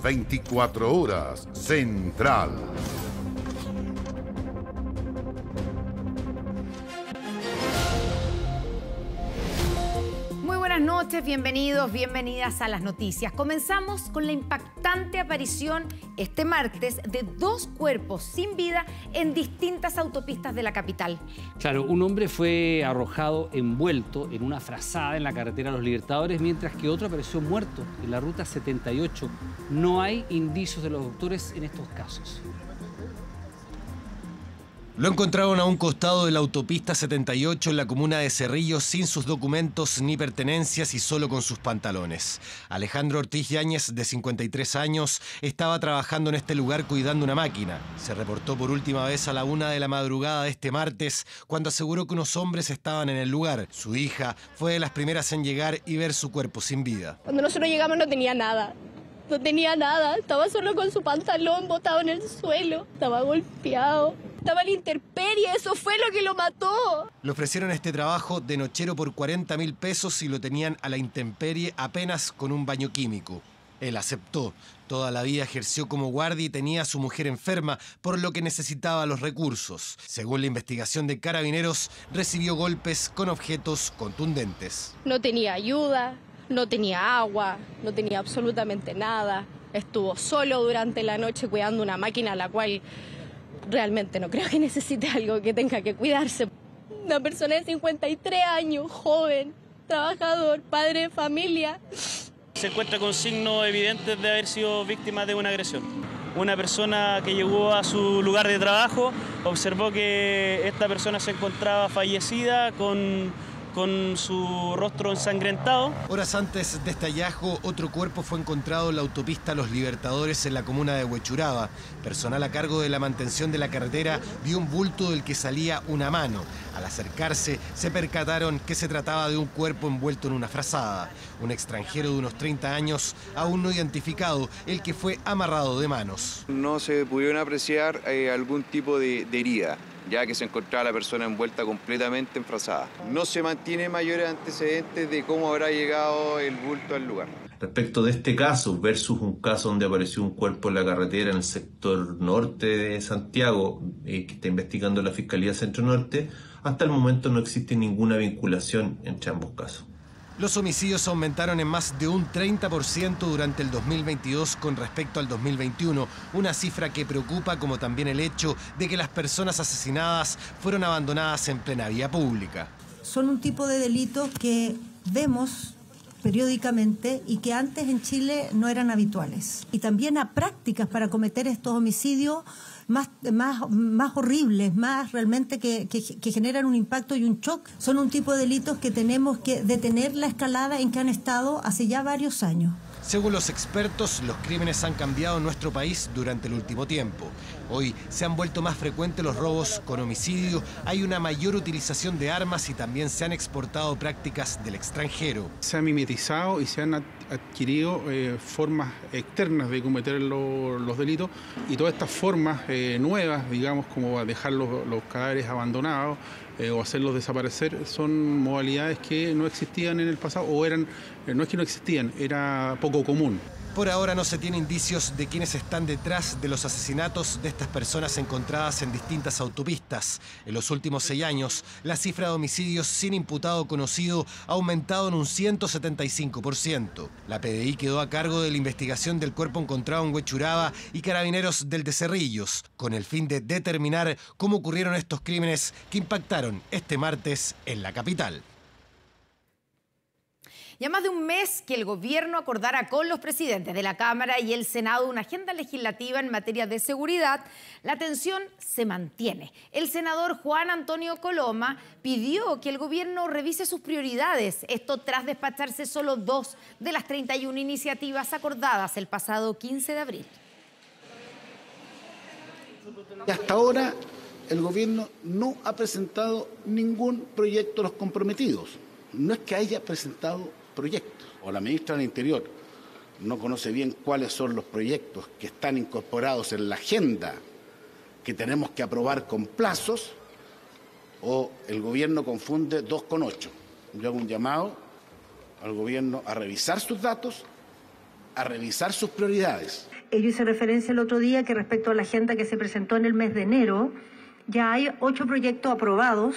24 horas Central. Buenas noches, bienvenidos, bienvenidas a las noticias. Comenzamos con la impactante aparición este martes de dos cuerpos sin vida en distintas autopistas de la capital. Claro, un hombre fue arrojado envuelto en una frazada en la carretera Los Libertadores, mientras que otro apareció muerto en la ruta 78. No hay indicios de los doctores en estos casos. Lo encontraron a un costado de la autopista 78 en la comuna de Cerrillos sin sus documentos ni pertenencias y solo con sus pantalones. Alejandro Ortiz Yáñez, de 53 años, estaba trabajando en este lugar cuidando una máquina. Se reportó por última vez a la 1 de la madrugada de este martes, cuando aseguró que unos hombres estaban en el lugar. Su hija fue de las primeras en llegar y ver su cuerpo sin vida. Cuando nosotros llegamos no tenía nada. No tenía nada, estaba solo con su pantalón botado en el suelo, estaba golpeado, estaba a la intemperie, eso fue lo que lo mató. Le ofrecieron este trabajo de nochero por 40.000 pesos y lo tenían a la intemperie apenas con un baño químico. Él aceptó. Toda la vida ejerció como guardia y tenía a su mujer enferma, por lo que necesitaba los recursos. Según la investigación de Carabineros, recibió golpes con objetos contundentes. No tenía ayuda. No tenía agua, no tenía absolutamente nada. Estuvo solo durante la noche cuidando una máquina a la cual realmente no creo que necesite algo que tenga que cuidarse. Una persona de 53 años, joven, trabajador, padre de familia. Se encuentra con signos evidentes de haber sido víctima de una agresión. Una persona que llegó a su lugar de trabajo observó que esta persona se encontraba fallecida con su rostro ensangrentado. Horas antes de este hallazgo, otro cuerpo fue encontrado en la autopista Los Libertadores en la comuna de Huechuraba. Personal a cargo de la mantención de la carretera vio un bulto del que salía una mano. Al acercarse, se percataron que se trataba de un cuerpo envuelto en una frazada. Un extranjero de unos 30 años, aún no identificado, el que fue amarrado de manos. No se pudieron apreciar algún tipo de herida, ya que se encontraba la persona envuelta completamente en frazada. No se mantiene mayores antecedentes de cómo habrá llegado el bulto al lugar. Respecto de este caso versus un caso donde apareció un cuerpo en la carretera en el sector norte de Santiago, que está investigando la Fiscalía Centro Norte, hasta el momento no existe ninguna vinculación entre ambos casos. Los homicidios aumentaron en más de un 30% durante el 2022 con respecto al 2021, una cifra que preocupa, como también el hecho de que las personas asesinadas fueron abandonadas en plena vía pública. Son un tipo de delitos que vemos periódicamente y que antes en Chile no eran habituales. Y también a prácticas para cometer estos homicidios más horribles, más realmente que generan un impacto y un shock. Son un tipo de delitos que tenemos que detener la escalada en que han estado hace ya varios años. Según los expertos, los crímenes han cambiado en nuestro país durante el último tiempo. Hoy se han vuelto más frecuentes los robos con homicidio, hay una mayor utilización de armas y también se han exportado prácticas del extranjero. Se ha mimetizado y se han adquirido formas externas de cometer los delitos, y todas estas formas nuevas, digamos, como dejar los cadáveres abandonados o hacerlos desaparecer, son modalidades que no existían en el pasado, o eran, no es que no existían, era poco común. Por ahora no se tiene indicios de quiénes están detrás de los asesinatos de estas personas encontradas en distintas autopistas. En los últimos 6 años, la cifra de homicidios sin imputado conocido ha aumentado en un 175%. La PDI quedó a cargo de la investigación del cuerpo encontrado en Huechuraba y Carabineros del de Cerrillos, con el fin de determinar cómo ocurrieron estos crímenes que impactaron este martes en la capital. Ya más de un mes que el gobierno acordara con los presidentes de la Cámara y el Senado una agenda legislativa en materia de seguridad, la tensión se mantiene. El senador Juan Antonio Coloma pidió que el gobierno revise sus prioridades, esto tras despacharse solo 2 de las 31 iniciativas acordadas el pasado 15 de abril. Y hasta ahora el gobierno no ha presentado ningún proyecto de los comprometidos. No es que haya presentado proyectos, o la ministra del Interior no conoce bien cuáles son los proyectos que están incorporados en la agenda que tenemos que aprobar con plazos, o el gobierno confunde 2 con 8. Yo hago un llamado al gobierno a revisar sus datos, a revisar sus prioridades. Yo hice referencia el otro día que respecto a la agenda que se presentó en el mes de enero, ya hay 8 proyectos aprobados.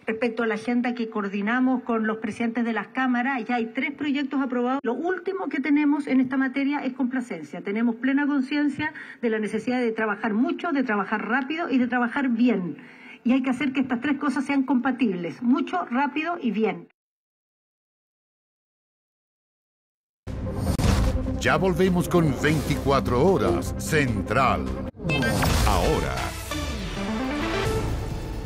Respecto a la agenda que coordinamos con los presidentes de las cámaras, ya hay 3 proyectos aprobados. Lo último que tenemos en esta materia es complacencia. Tenemos plena conciencia de la necesidad de trabajar mucho, de trabajar rápido y de trabajar bien. Y hay que hacer que estas 3 cosas sean compatibles: mucho, rápido y bien. Ya volvemos con 24 horas Central. Ahora.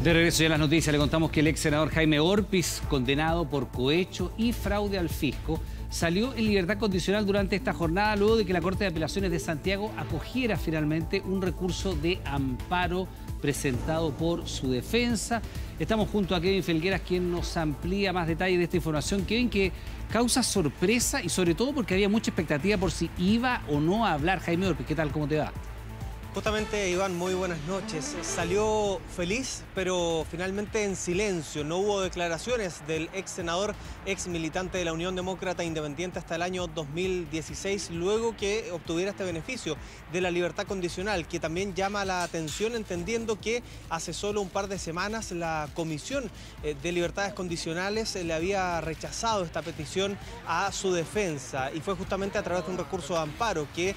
De regreso ya a las noticias, le contamos que el ex senador Jaime Orpiz, condenado por cohecho y fraude al fisco, salió en libertad condicional durante esta jornada luego de que la Corte de Apelaciones de Santiago acogiera finalmente un recurso de amparo presentado por su defensa. Estamos junto a Kevin Felgueras, quien nos amplía más detalles de esta información. Kevin, que causa sorpresa y sobre todo porque había mucha expectativa por si iba o no a hablar Jaime Orpiz. ¿Qué tal? ¿Cómo te va? Justamente, Iván, muy buenas noches. Salió feliz, pero finalmente en silencio. No hubo declaraciones del ex senador, ex militante de la Unión Demócrata Independiente hasta el año 2016, luego que obtuviera este beneficio de la libertad condicional, que también llama la atención, entendiendo que hace solo un par de semanas la Comisión de Libertades Condicionales le había rechazado esta petición a su defensa, y fue justamente a través de un recurso de amparo que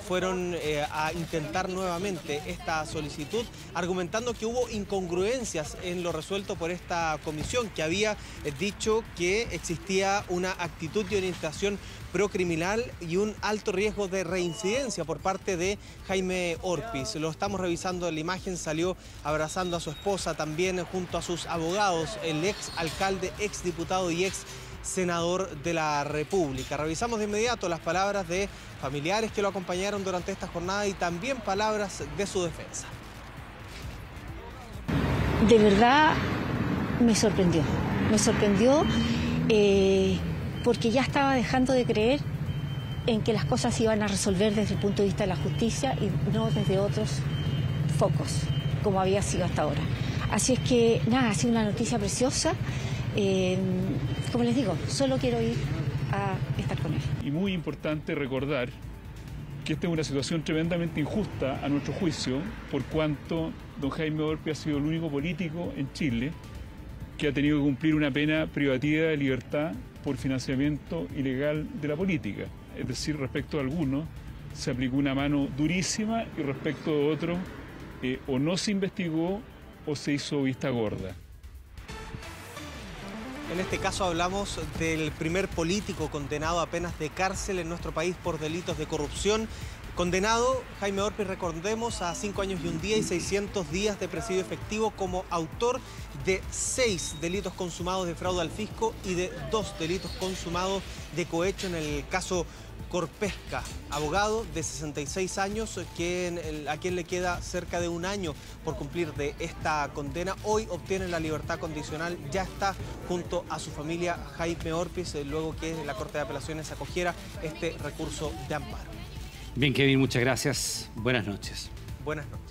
fueron a intentar nuevamente esta solicitud, argumentando que hubo incongruencias en lo resuelto por esta comisión, que había dicho que existía una actitud de orientación procriminal y un alto riesgo de reincidencia por parte de Jaime Orpiz. Lo estamos revisando en la imagen, salió abrazando a su esposa, también junto a sus abogados, el ex alcalde, ex diputado y ex senador de la República. Revisamos de inmediato las palabras de familiares que lo acompañaron durante esta jornada y también palabras de su defensa. De verdad me sorprendió porque ya estaba dejando de creer en que las cosas se iban a resolver desde el punto de vista de la justicia y no desde otros focos, como había sido hasta ahora. Así es que, nada, ha sido una noticia preciosa. Como les digo, solo quiero ir a estar con él. Y muy importante recordar que esta es una situación tremendamente injusta a nuestro juicio, por cuanto don Jaime Orpiz ha sido el único político en Chile que ha tenido que cumplir una pena privativa de libertad por financiamiento ilegal de la política. Es decir, respecto a algunos se aplicó una mano durísima y respecto a otros o no se investigó o se hizo vista gorda. En este caso hablamos del primer político condenado a penas de cárcel en nuestro país por delitos de corrupción. Condenado, Jaime Orpiz, recordemos, a 5 años y un día y 600 días de presidio efectivo como autor de 6 delitos consumados de fraude al fisco y de 2 delitos consumados de cohecho en el caso Corpesca. Abogado de 66 años, a quien le queda cerca de un año por cumplir de esta condena. Hoy obtiene la libertad condicional, ya está junto a su familia Jaime Orpiz, luego que la Corte de Apelaciones acogiera este recurso de amparo. Bien, Kevin, muchas gracias. Buenas noches. Buenas noches.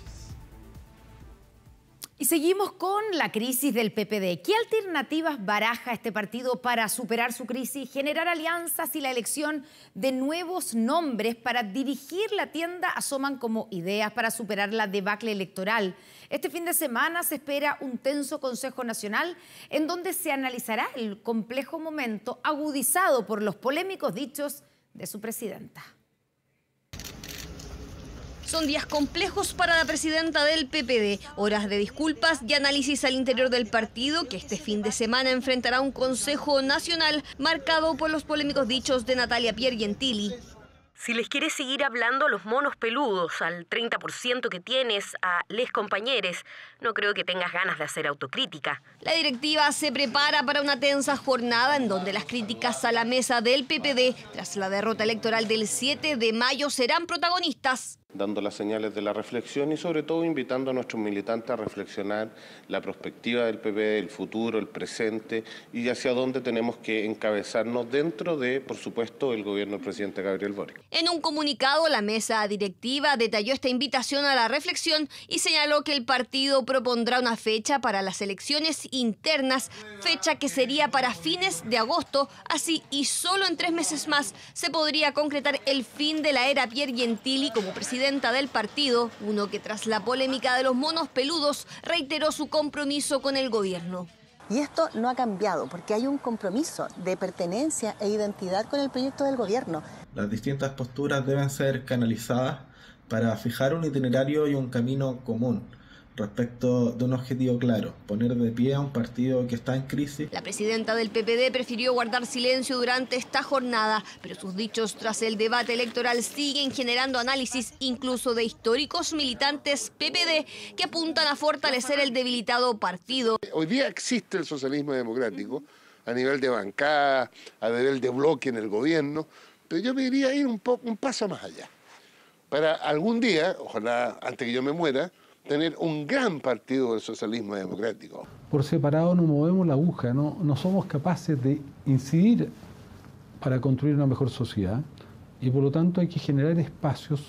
Y seguimos con la crisis del PPD. ¿Qué alternativas baraja este partido para superar su crisis, generar alianzas y la elección de nuevos nombres para dirigir la tienda asoman como ideas para superar la debacle electoral? Este fin de semana se espera un tenso Consejo Nacional en donde se analizará el complejo momento agudizado por los polémicos dichos de su presidenta. Son días complejos para la presidenta del PPD, horas de disculpas y análisis al interior del partido, que este fin de semana enfrentará un Consejo Nacional marcado por los polémicos dichos de Natalia Piergentili. Si les quieres seguir hablando a los monos peludos, al 30% que tienes, a les compañeros, no creo que tengas ganas de hacer autocrítica. La directiva se prepara para una tensa jornada en donde las críticas a la mesa del PPD tras la derrota electoral del 7 de mayo serán protagonistas. dando las señales de la reflexión y sobre todo invitando a nuestros militantes a reflexionar la perspectiva del PPD, el futuro, el presente y hacia dónde tenemos que encabezarnos dentro de, por supuesto, el gobierno del presidente Gabriel Boric. En un comunicado, la mesa directiva detalló esta invitación a la reflexión y señaló que el partido propondrá una fecha para las elecciones internas, fecha que sería para fines de agosto, así y solo en 3 meses más se podría concretar el fin de la era Pierre Gentili como presidenta del partido, uno que tras la polémica de los monos peludos reiteró su compromiso con el gobierno. Y esto no ha cambiado porque hay un compromiso de pertenencia e identidad con el proyecto del gobierno. Las distintas posturas deben ser canalizadas para fijar un itinerario y un camino común respecto de un objetivo claro, poner de pie a un partido que está en crisis. La presidenta del PPD prefirió guardar silencio durante esta jornada, pero sus dichos tras el debate electoral siguen generando análisis incluso de históricos militantes PPD que apuntan a fortalecer el debilitado partido. Hoy día existe el socialismo democrático a nivel de bancada, a nivel de bloque en el gobierno, pero yo me iría a ir un paso más allá. Para algún día, ojalá antes que yo me muera, tener un gran partido del socialismo democrático. Por separado no movemos la aguja, no somos capaces de incidir para construir una mejor sociedad y por lo tanto hay que generar espacios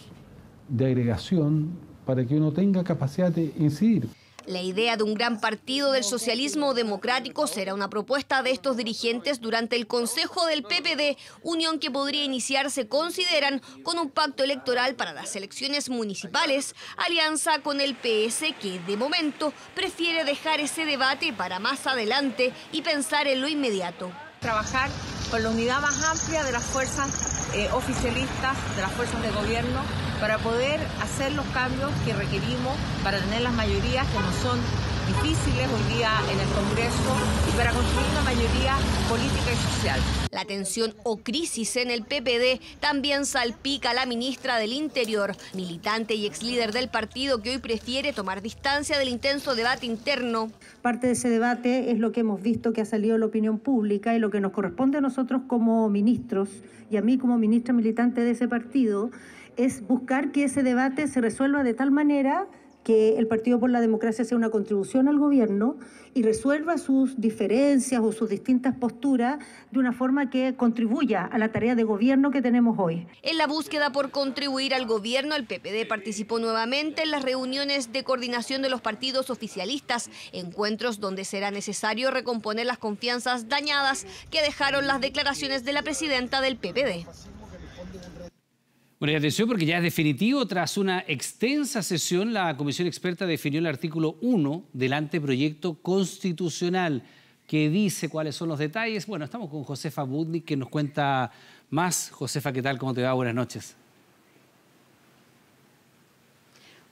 de agregación para que uno tenga capacidad de incidir. La idea de un gran partido del socialismo democrático será una propuesta de estos dirigentes durante el Consejo del PPD, unión que podría iniciarse, consideran, con un pacto electoral para las elecciones municipales, alianza con el PS que, de momento, prefiere dejar ese debate para más adelante y pensar en lo inmediato. Trabajar con la unidad más amplia de las fuerzas oficialistas, de las fuerzas de gobierno, para poder hacer los cambios que requerimos, para tener las mayorías que no son difíciles hoy día en el Congreso y para construir una mayoría política y social. La tensión o crisis en el PPD también salpica a la ministra del Interior, militante y ex líder del partido que hoy prefiere tomar distancia del intenso debate interno. Parte de ese debate es lo que hemos visto que ha salido de la opinión pública y lo que nos corresponde a nosotros como ministros y a mí como ministra militante de ese partido es buscar que ese debate se resuelva de tal manera que el Partido por la Democracia sea una contribución al gobierno y resuelva sus diferencias o sus distintas posturas de una forma que contribuya a la tarea de gobierno que tenemos hoy. En la búsqueda por contribuir al gobierno, el PPD participó nuevamente en las reuniones de coordinación de los partidos oficialistas, encuentros donde será necesario recomponer las confianzas dañadas que dejaron las declaraciones de la presidenta del PPD. Bueno, y atención porque ya es definitivo. Tras una extensa sesión, la comisión experta definió el artículo 1 del anteproyecto constitucional que dice cuáles son los detalles. Bueno, estamos con Josefa Budnik que nos cuenta más. Josefa, ¿qué tal? ¿Cómo te va? Buenas noches.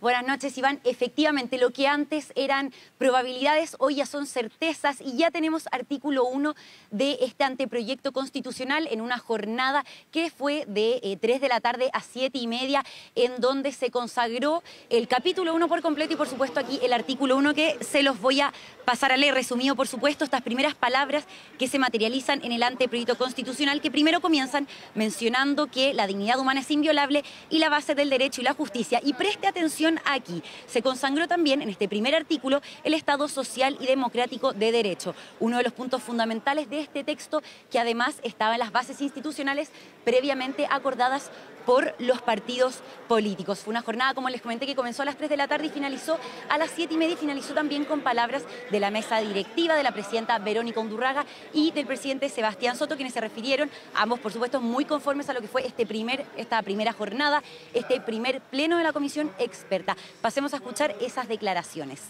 Buenas noches, Iván. Efectivamente, lo que antes eran probabilidades, hoy ya son certezas y ya tenemos artículo 1 de este anteproyecto constitucional en una jornada que fue de 3 de la tarde a 7:30, en donde se consagró el capítulo 1 por completo y, por supuesto, aquí el artículo 1 que se los voy a pasar a leer. Resumido, por supuesto, estas primeras palabras que se materializan en el anteproyecto constitucional, que primero comienzan mencionando que la dignidad humana es inviolable y la base del derecho y la justicia. Y preste atención aquí, se consagró también en este primer artículo el Estado social y democrático de derecho, uno de los puntos fundamentales de este texto que además estaba en las bases institucionales previamente acordadas por los partidos políticos. Fue una jornada, como les comenté, que comenzó a las 3 de la tarde y finalizó a las 7:30 y finalizó también con palabras de la mesa directiva, de la presidenta Verónica Undurraga y del presidente Sebastián Soto, quienes se refirieron, ambos por supuesto muy conformes a lo que fue esta primera jornada, este primer pleno de la comisión experta. Pasemos a escuchar esas declaraciones.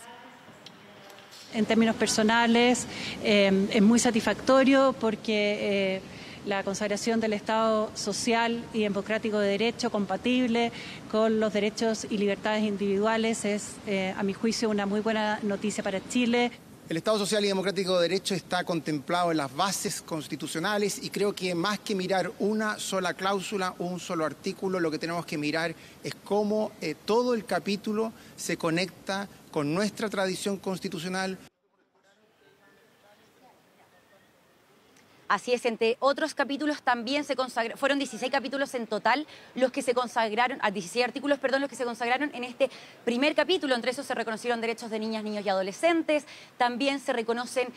En términos personales, es muy satisfactorio porque la consagración del Estado social y democrático de derecho compatible con los derechos y libertades individuales es, a mi juicio, una muy buena noticia para Chile. El Estado social y democrático de derecho está contemplado en las bases constitucionales y creo que más que mirar una sola cláusula, un solo artículo, lo que tenemos que mirar es cómo todo el capítulo se conecta con nuestra tradición constitucional. Así es, entre otros capítulos también se consagraron, fueron 16 capítulos en total los que se consagraron, 16 artículos, perdón, los que se consagraron en este primer capítulo. Entre esos se reconocieron derechos de niñas, niños y adolescentes, también se reconocen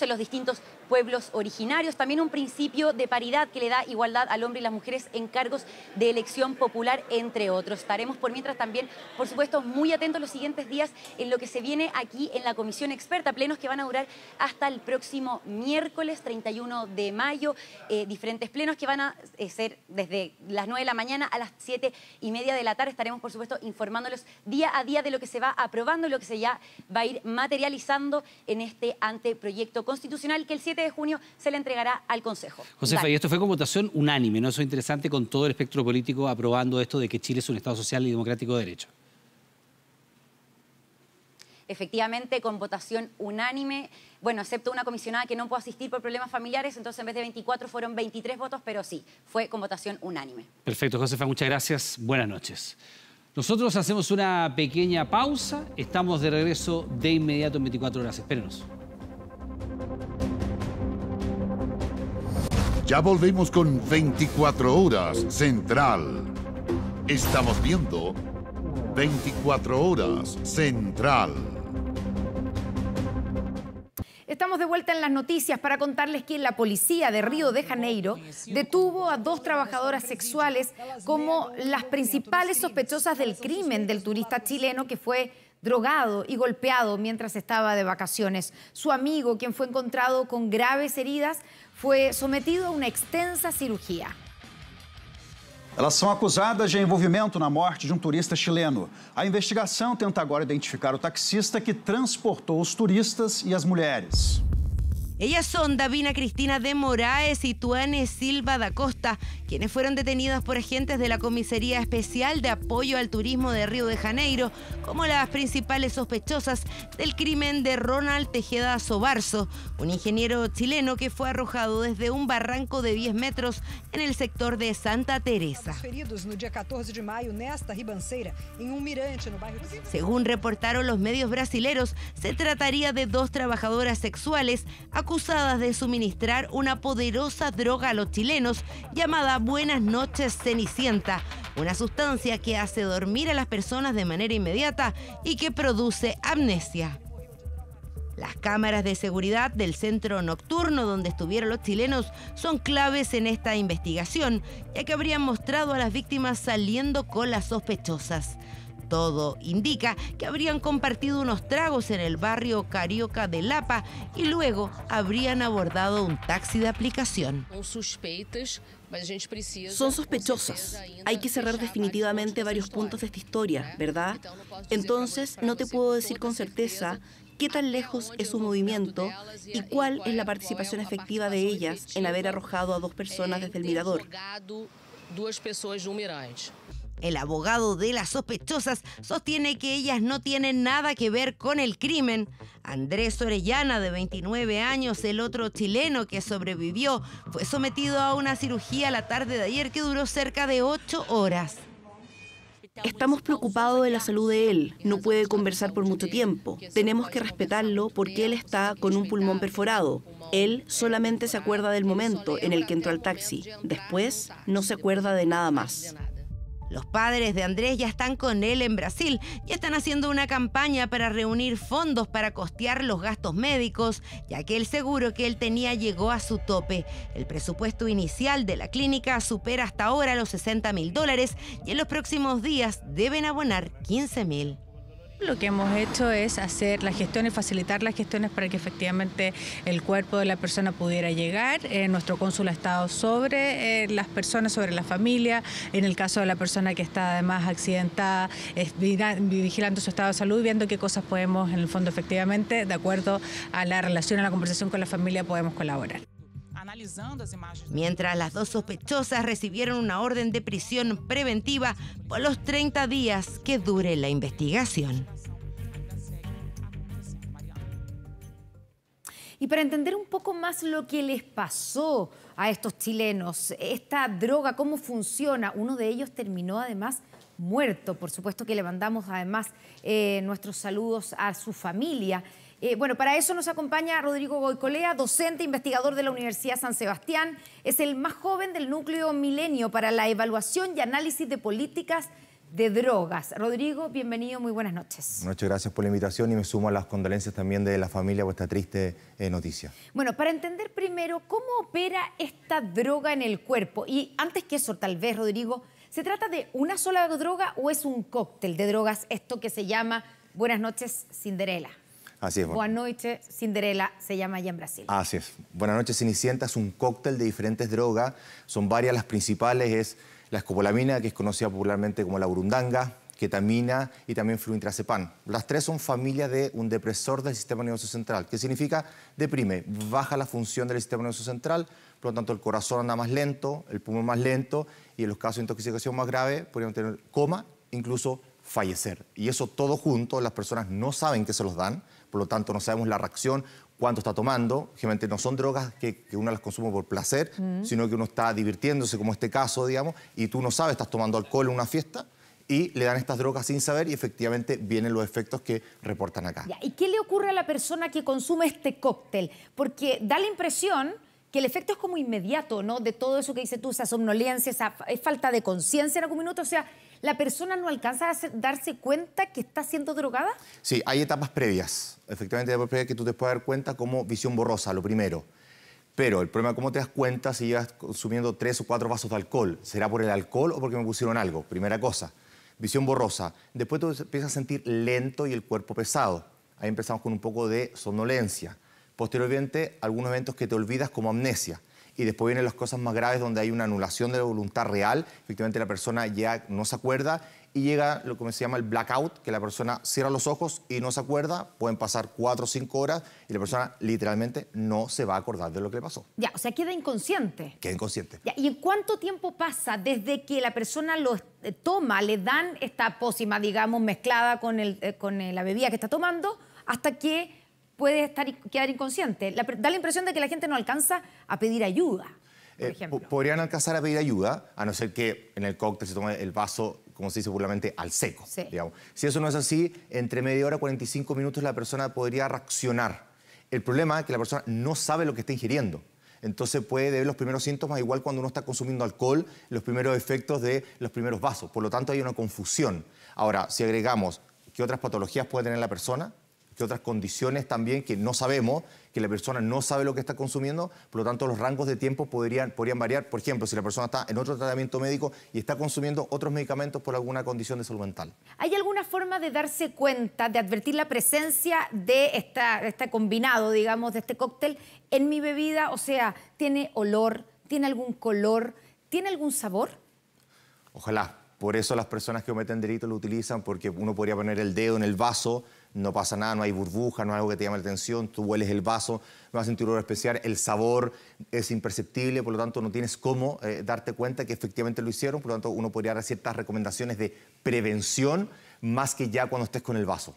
los distintos pueblos originarios, también un principio de paridad que le da igualdad al hombre y las mujeres en cargos de elección popular, entre otros. Estaremos por mientras también, por supuesto, muy atentos los siguientes días en lo que se viene aquí en la comisión experta, plenos que van a durar hasta el próximo miércoles 31 de mayo, diferentes plenos que van a ser desde las 9 de la mañana a las 7:30 de la tarde. Estaremos, por supuesto, informándolos día a día de lo que se va aprobando y lo que se ya va a ir materializando en este anteproyecto constitucional que el 7 de junio se le entregará al Consejo. Josefa, y esto fue con votación unánime, ¿no? Eso es interesante, con todo el espectro político aprobando esto de que Chile es un Estado social y democrático de derecho. Efectivamente, con votación unánime, bueno, excepto una comisionada que no pudo asistir por problemas familiares, entonces en vez de 24 fueron 23 votos, pero sí, fue con votación unánime. Perfecto, Josefa, muchas gracias. Buenas noches. Nosotros hacemos una pequeña pausa, estamos de regreso de inmediato en 24 horas. Espérenos. Ya volvemos con 24 horas Central. Estamos viendo 24 horas Central. Estamos de vuelta en las noticias para contarles que la policía de Río de Janeiro detuvo a 2 trabajadoras sexuales como las principales sospechosas del crimen del turista chileno que fue drogado y golpeado mientras estaba de vacaciones. Su amigo, quien fue encontrado con graves heridas, fue sometido a una extensa cirugía. Elas são acusadas de envolvimento na morte de turista chileno. A investigação tenta agora identificar o taxista que transportou os turistas e as mulheres. Ellas son Davina Cristina de Moraes y Tuane Silva da Costa, quienes fueron detenidas por agentes de la Comisaría Especial de Apoyo al Turismo de Río de Janeiro como las principales sospechosas del crimen de Ronald Tejeda Sobarzo, un ingeniero chileno que fue arrojado desde un barranco de 10 metros en el sector de Santa Teresa. Según reportaron los medios brasileros, se trataría de 2 trabajadoras sexuales acusadas de suministrar una poderosa droga a los chilenos llamada Buenas Noches Cenicienta, una sustancia que hace dormir a las personas de manera inmediata y que produce amnesia. Las cámaras de seguridad del centro nocturno donde estuvieron los chilenos son claves en esta investigación, ya que habrían mostrado a las víctimas saliendo con las sospechosas. Todo indica que habrían compartido unos tragos en el barrio Carioca de Lapa y luego habrían abordado un taxi de aplicación. Son sospechosas. Hay que cerrar definitivamente varios puntos de esta historia, ¿verdad? Entonces, no te puedo decir con certeza qué tan lejos es su movimiento y cuál es la participación efectiva de ellas en haber arrojado a 2 personas desde el mirador. El abogado de las sospechosas sostiene que ellas no tienen nada que ver con el crimen. Andrés Orellana, de 29 años, el otro chileno que sobrevivió, fue sometido a una cirugía la tarde de ayer que duró cerca de 8 horas. Estamos preocupados de la salud de él. No puede conversar por mucho tiempo. Tenemos que respetarlo porque él está con un pulmón perforado. Él solamente se acuerda del momento en el que entró al taxi. Después, no se acuerda de nada más. Los padres de Andrés ya están con él en Brasil y están haciendo una campaña para reunir fondos para costear los gastos médicos, ya que el seguro que él tenía llegó a su tope. El presupuesto inicial de la clínica supera hasta ahora los $60.000 y en los próximos días deben abonar $15.000. Lo que hemos hecho es hacer las gestiones, facilitar las gestiones para que efectivamente el cuerpo de la persona pudiera llegar. Nuestro cónsul ha estado sobre las personas, sobre la familia. En el caso de la persona que está además accidentada, vigilando su estado de salud, viendo qué cosas podemos, en el fondo, efectivamente, de acuerdo a la relación, a la conversación con la familia, podemos colaborar. Mientras las 2 sospechosas recibieron una orden de prisión preventiva por los 30 días que dure la investigación. Y para entender un poco más lo que les pasó a estos chilenos, esta droga, cómo funciona, uno de ellos terminó además muerto. Por supuesto que le mandamos además nuestros saludos a su familia. Bueno, para eso nos acompaña Rodrigo Goicolea, docente, investigador de la Universidad San Sebastián. Es el más joven del núcleo Milenio para la evaluación y análisis de políticas de drogas. Rodrigo, bienvenido, muy buenas noches. Muchas gracias por la invitación y me sumo a las condolencias también de la familia por esta triste noticia. Bueno, para entender primero cómo opera esta droga en el cuerpo, y antes que eso, tal vez, Rodrigo, ¿se trata de una sola droga o es un cóctel de drogas, esto que se llama Buenas noches, Cinderela? Así es. Buenas noches, Cinderela se llama allá en Brasil. Así es. Buenas noches, Cenicienta es un cóctel de diferentes drogas. Son varias, las principales es la escopolamina, que es conocida popularmente como la burundanga, ketamina y también fluintrazepam. Las tres son familias de un depresor del sistema nervioso central, que significa deprime, baja la función del sistema nervioso central, por lo tanto el corazón anda más lento, el pulmón más lento y en los casos de intoxicación más grave podrían tener coma, incluso fallecer. Y eso todo junto, las personas no saben que se los dan, por lo tanto no sabemos la reacción, cuánto está tomando. Generalmente no son drogas que uno las consume por placer, sino que uno está divirtiéndose, como este caso, digamos, y tú no sabes, estás tomando alcohol en una fiesta y le dan estas drogas sin saber y efectivamente vienen los efectos que reportan acá. Ya, ¿y qué le ocurre a la persona que consume este cóctel? Porque da la impresión que el efecto es como inmediato, ¿no? De todo eso que dices tú, esa somnolencia, esa falta de conciencia en algún minuto. O sea, ¿la persona no alcanza a darse cuenta que está siendo drogada? Sí, hay etapas previas. Efectivamente, hay etapas previas que tú te puedes dar cuenta como visión borrosa, lo primero. Pero el problema es cómo te das cuenta si llevas consumiendo 3 o 4 vasos de alcohol. ¿Será por el alcohol o porque me pusieron algo? Primera cosa. Visión borrosa. Después tú empiezas a sentir lento y el cuerpo pesado. Ahí empezamos con un poco de somnolencia. Posteriormente, algunos eventos que te olvidas como amnesia. Y después vienen las cosas más graves donde hay una anulación de la voluntad real. Efectivamente, la persona ya no se acuerda y llega lo que se llama el blackout, que la persona cierra los ojos y no se acuerda. Pueden pasar 4 o 5 horas y la persona literalmente no se va a acordar de lo que le pasó. Ya, o sea, queda inconsciente. Queda inconsciente. Ya, ¿y en cuánto tiempo pasa desde que la persona lo toma, le dan esta pócima, digamos, mezclada con la bebida que está tomando, hasta que puede quedar inconsciente? Da la impresión de que la gente no alcanza a pedir ayuda, por ejemplo. Podrían alcanzar a pedir ayuda, a no ser que en el cóctel se tome el vaso, como se dice popularmente, al seco. Sí. Digamos. Si eso no es así, entre media hora, 45 minutos la persona podría reaccionar. El problema es que la persona no sabe lo que está ingiriendo. Entonces puede ver los primeros síntomas, igual cuando uno está consumiendo alcohol, los primeros efectos de los primeros vasos. Por lo tanto, hay una confusión. Ahora, si agregamos qué otras patologías puede tener la persona, que otras condiciones también que no sabemos, que la persona no sabe lo que está consumiendo, por lo tanto los rangos de tiempo podrían variar. Por ejemplo, si la persona está en otro tratamiento médico y está consumiendo otros medicamentos por alguna condición de salud mental. ¿Hay alguna forma de darse cuenta, de advertir la presencia de este combinado, digamos, de este cóctel en mi bebida? O sea, ¿tiene olor? ¿Tiene algún color? ¿Tiene algún sabor? Ojalá. Por eso las personas que cometen delitos lo utilizan, porque uno podría poner el dedo en el vaso, no pasa nada, no hay burbuja, no hay algo que te llame la atención, tú hueles el vaso, no vas a sentir olor especial, el sabor es imperceptible, por lo tanto no tienes cómo darte cuenta que efectivamente lo hicieron, por lo tanto uno podría dar ciertas recomendaciones de prevención más que ya cuando estés con el vaso.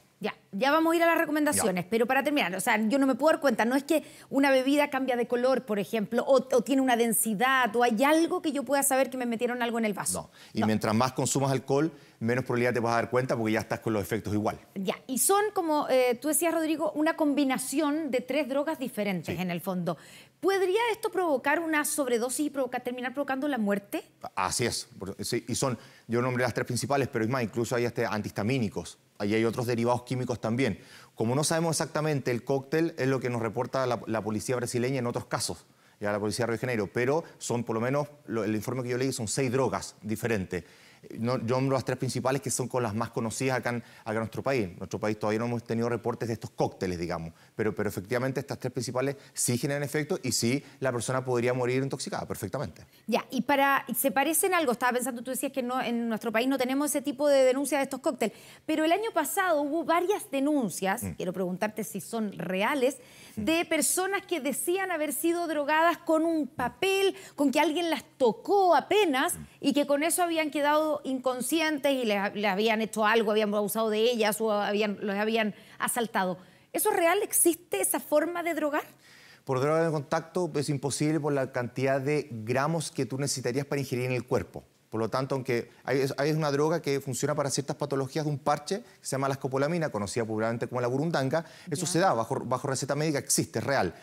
Ya vamos a ir a las recomendaciones, pero para terminar, o sea, yo no me puedo dar cuenta, no es que una bebida cambia de color, por ejemplo, o tiene una densidad, o hay algo que yo pueda saber que me metieron algo en el vaso. No, y mientras más consumas alcohol, menos probabilidad te vas a dar cuenta porque ya estás con los efectos igual. Y son, como tú decías, Rodrigo, una combinación de 3 drogas diferentes en el fondo. ¿Podría esto provocar una sobredosis y terminar provocando la muerte? Así es, sí, y son, yo nombré las 3 principales, pero es más, incluso hay antihistamínicos. Ahí hay otros derivados químicos también. Como no sabemos exactamente, el cóctel es lo que nos reporta la policía brasileña en otros casos, ya la policía de Río de Janeiro, pero son por lo menos, el informe que yo leí son 6 drogas diferentes. Yo nombro las 3 principales que son con las más conocidas acá en nuestro país. En nuestro país todavía no hemos tenido reportes de estos cócteles, digamos, pero efectivamente estas 3 principales sí generan efecto y sí la persona podría morir intoxicada perfectamente. Y ¿se parecen algo? Estaba pensando, tú decías que no, en nuestro país no tenemos ese tipo de denuncia de estos cócteles, pero el año pasado hubo varias denuncias, quiero preguntarte si son reales, de personas que decían haber sido drogadas con un papel, con que alguien las tocó apenas y que con eso habían quedado inconscientes y les habían hecho algo, habían abusado de ellas o los habían asaltado. ¿Eso es real? ¿Existe esa forma de drogar? Por droga de contacto es imposible por la cantidad de gramos que tú necesitarías para ingerir en el cuerpo. Por lo tanto, aunque hay una droga que funciona para ciertas patologías de un parche, que se llama la escopolamina, conocida popularmente como la burundanga, eso se da bajo receta médica, existe, es real.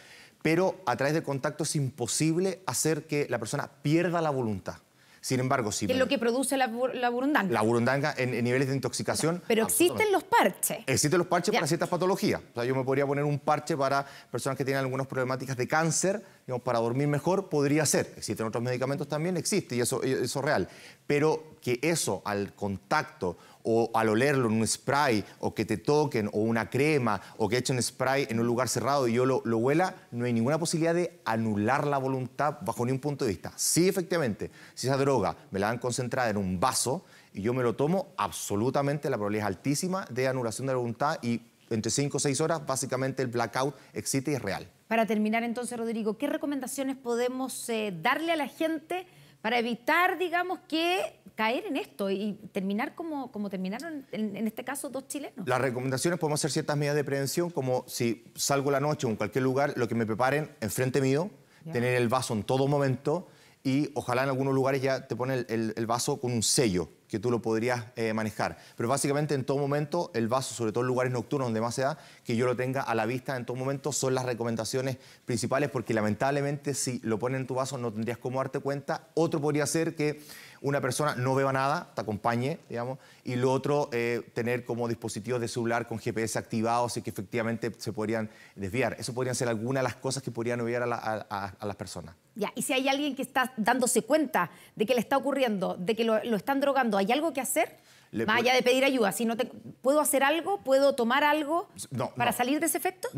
Pero a través del contacto es imposible hacer que la persona pierda la voluntad. Sin embargo, si... ¿Qué es lo que produce la burundanga? La burundanga en niveles de intoxicación... Pero existen los parches. Existen los parches para ciertas patologías. O sea, yo me podría poner un parche para personas que tienen algunas problemáticas de cáncer, digamos, para dormir mejor, podría ser. Existen otros medicamentos también, existe, y eso es real. Pero que eso, al contacto o al olerlo en un spray, o que te toquen, o una crema, o que echen spray en un lugar cerrado y yo lo huela, no hay ninguna posibilidad de anular la voluntad bajo ningún punto de vista. Sí, efectivamente, si esa droga me la dan concentrada en un vaso y yo me lo tomo, absolutamente la probabilidad es altísima de anulación de la voluntad y entre 5 o 6 horas, básicamente el blackout existe y es real. Para terminar entonces, Rodrigo, ¿qué recomendaciones podemos darle a la gente para evitar, digamos, que caer en esto y terminar como terminaron en este caso 2 chilenos? Las recomendaciones, podemos hacer ciertas medidas de prevención, como si salgo la noche o en cualquier lugar, lo que me preparen enfrente mío, tener el vaso en todo momento y ojalá en algunos lugares ya te ponen el vaso con un sello que tú lo podrías manejar. Pero básicamente en todo momento el vaso, sobre todo en lugares nocturnos donde más se da, que yo lo tenga a la vista en todo momento, son las recomendaciones principales, porque lamentablemente si lo ponen en tu vaso no tendrías cómo darte cuenta. Otro podría ser que una persona no beba nada, te acompañe, digamos, y lo otro, tener como dispositivos de celular con GPS activados y que efectivamente se podrían desviar. Eso podrían ser algunas de las cosas que podrían obviar a las personas. Ya, y si hay alguien que está dándose cuenta de que le está ocurriendo, de que lo están drogando, ¿hay algo que hacer? Más allá de pedir ayuda, si no ¿puedo hacer algo? ¿Puedo tomar algo para salir de ese efecto?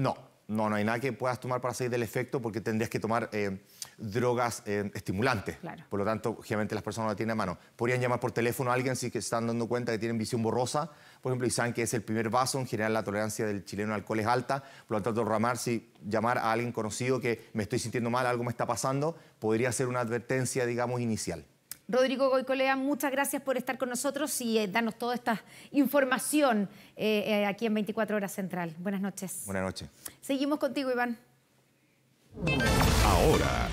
No hay nada que puedas tomar para salir del efecto porque tendrías que tomar drogas estimulantes. Claro. Por lo tanto, generalmente las personas no la tienen a mano. Podrían llamar por teléfono a alguien si que están dando cuenta que tienen visión borrosa, por ejemplo, y saben que es el primer vaso. En general, la tolerancia del chileno al alcohol es alta. Por lo tanto, llamar a alguien conocido que me estoy sintiendo mal, algo me está pasando, podría ser una advertencia, digamos, inicial. Rodrigo Goicolea, muchas gracias por estar con nosotros y darnos toda esta información aquí en 24 Horas Central. Buenas noches. Buenas noches. Seguimos contigo, Iván. Ahora.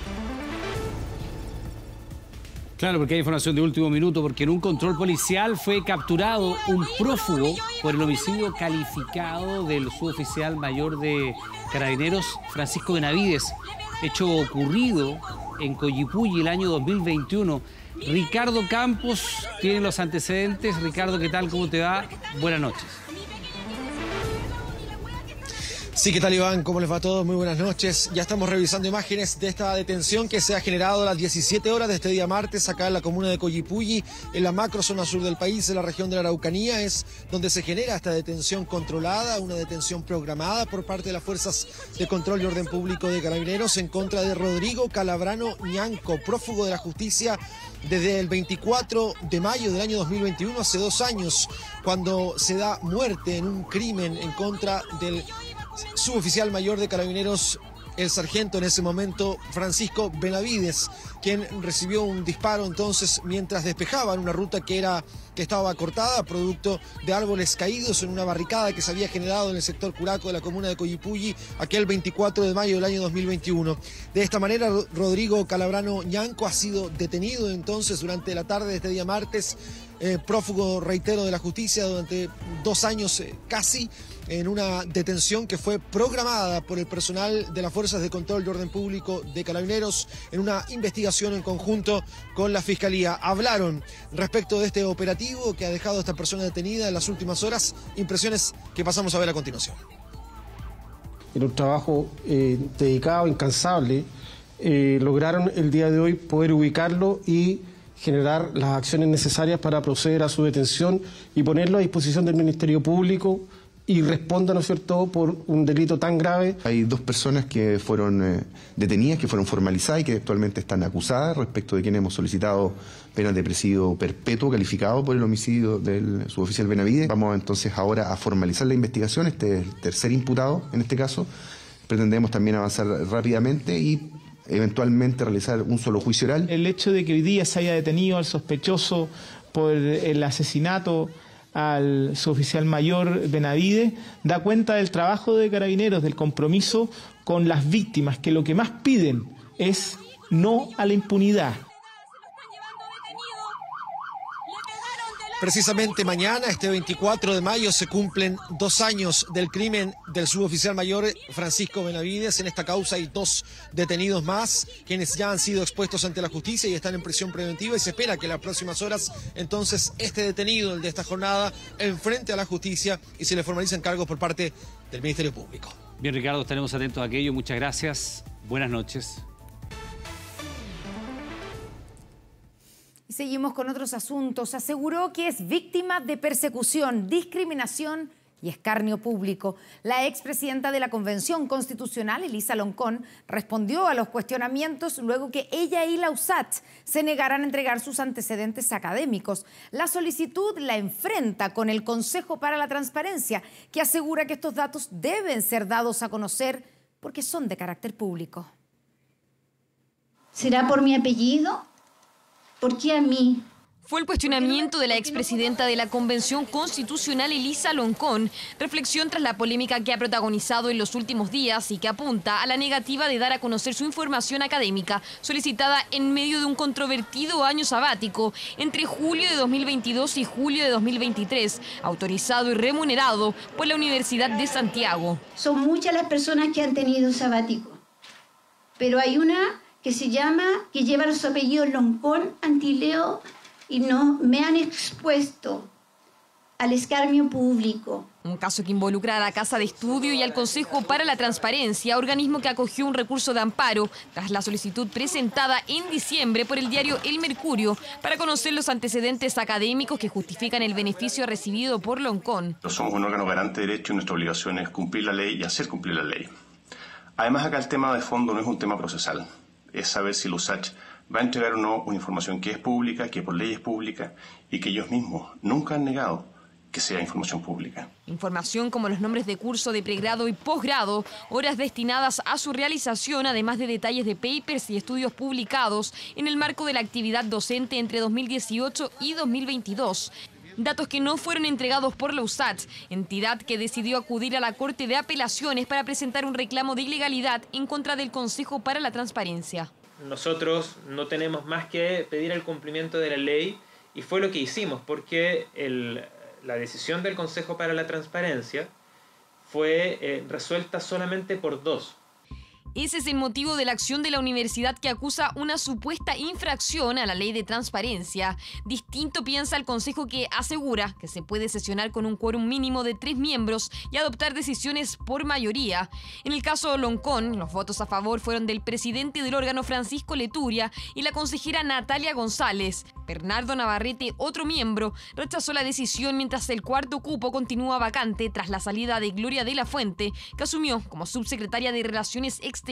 Claro, porque hay información de último minuto, porque en un control policial fue capturado un prófugo por el homicidio calificado del suboficial mayor de Carabineros, Francisco Benavides, hecho ocurrido en Coyipulli el año 2021. Ricardo Campos tiene los antecedentes. Ricardo, ¿qué tal? ¿Cómo te va? Buenas noches. Sí, ¿qué tal, Iván? ¿Cómo les va a todos? Muy buenas noches. Ya estamos revisando imágenes de esta detención que se ha generado a las 17 horas de este día martes acá en la comuna de Coyipulli, en la macrozona sur del país, en la región de la Araucanía. Es donde se genera esta detención controlada, una detención programada por parte de las Fuerzas de Control y Orden Público de Carabineros en contra de Rodrigo Calabrano Ñanco, prófugo de la justicia desde el 24 de mayo del año 2021, hace 2 años, cuando se da muerte en un crimen en contra del suboficial mayor de Carabineros, el sargento en ese momento Francisco Benavides, quien recibió un disparo entonces mientras despejaban una ruta que estaba cortada producto de árboles caídos en una barricada que se había generado en el sector Curaco de la comuna de Coyipulli aquel 24 de mayo del año 2021. De esta manera, Rodrigo Calabrano Ñanco ha sido detenido entonces durante la tarde de este día martes, prófugo, reitero, de la justicia durante 2 años casi, en una detención que fue programada por el personal de las Fuerzas de Control y Orden Público de Carabineros en una investigación en conjunto con la Fiscalía. Hablaron respecto de este operativo que ha dejado a esta persona detenida en las últimas horas. Impresiones que pasamos a ver a continuación. En un trabajo dedicado, incansable, lograron el día de hoy poder ubicarlo y generar las acciones necesarias para proceder a su detención y ponerlo a disposición del Ministerio Público y responda, ¿no es cierto?, por un delito tan grave. Hay 2 personas que fueron detenidas, que fueron formalizadas y que actualmente están acusadas, respecto de quienes hemos solicitado penas de presidio perpetuo calificado por el homicidio del suboficial Benavides. Vamos entonces ahora a formalizar la investigación. Este es el tercer imputado en este caso. Pretendemos también avanzar rápidamente y eventualmente realizar un solo juicio oral. El hecho de que hoy día se haya detenido al sospechoso por el asesinato al suboficial mayor Benavides da cuenta del trabajo de Carabineros, del compromiso con las víctimas, que lo que más piden es no a la impunidad. Precisamente mañana, este 24 de mayo, se cumplen 2 años del crimen del suboficial mayor Francisco Benavides. En esta causa hay 2 detenidos más, quienes ya han sido expuestos ante la justicia y están en prisión preventiva, y se espera que en las próximas horas, entonces, este detenido, el de esta jornada, enfrente a la justicia y se le formalicen cargos por parte del Ministerio Público. Bien, Ricardo, estaremos atentos a aquello. Muchas gracias. Buenas noches. Seguimos con otros asuntos. Aseguró que es víctima de persecución, discriminación y escarnio público. La expresidenta de la Convención Constitucional, Elisa Loncón, respondió a los cuestionamientos luego que ella y la USACH se negaran a entregar sus antecedentes académicos. La solicitud la enfrenta con el Consejo para la Transparencia, que asegura que estos datos deben ser dados a conocer porque son de carácter público. ¿Será por mi apellido? ¿Por qué a mí? Fue el cuestionamiento de la expresidenta de la Convención Constitucional, Elisa Loncón, reflexión tras la polémica que ha protagonizado en los últimos días y que apunta a la negativa de dar a conocer su información académica, solicitada en medio de un controvertido año sabático entre julio de 2022 y julio de 2023, autorizado y remunerado por la Universidad de Santiago. Son muchas las personas que han tenido sabático, pero hay una que se llama, que lleva los apellidos Loncón, Antileo, y no me han expuesto al escarnio público. Un caso que involucra a la Casa de Estudio y al Consejo para la Transparencia, organismo que acogió un recurso de amparo tras la solicitud presentada en diciembre por el diario El Mercurio para conocer los antecedentes académicos que justifican el beneficio recibido por Loncón. Somos un órgano garante de derecho y nuestra obligación es cumplir la ley y hacer cumplir la ley. Además, acá el tema de fondo no es un tema procesal, es saber si la USACH va a entregar o no una información que es pública, que por ley es pública y que ellos mismos nunca han negado que sea información pública. Información como los nombres de curso de pregrado y posgrado, horas destinadas a su realización, además de detalles de papers y estudios publicados en el marco de la actividad docente entre 2018 y 2022. Datos que no fueron entregados por la USACH, entidad que decidió acudir a la Corte de Apelaciones para presentar un reclamo de ilegalidad en contra del Consejo para la Transparencia. Nosotros no tenemos más que pedir el cumplimiento de la ley y fue lo que hicimos, porque la decisión del Consejo para la Transparencia fue resuelta solamente por 2. Ese es el motivo de la acción de la universidad, que acusa una supuesta infracción a la ley de transparencia. Distinto piensa el Consejo, que asegura que se puede sesionar con un quórum mínimo de 3 miembros y adoptar decisiones por mayoría. En el caso de Loncón, los votos a favor fueron del presidente del órgano, Francisco Leturia, y la consejera Natalia González. Bernardo Navarrete, otro miembro, rechazó la decisión, mientras el cuarto cupo continúa vacante tras la salida de Gloria de la Fuente, que asumió como subsecretaria de Relaciones Exteriores.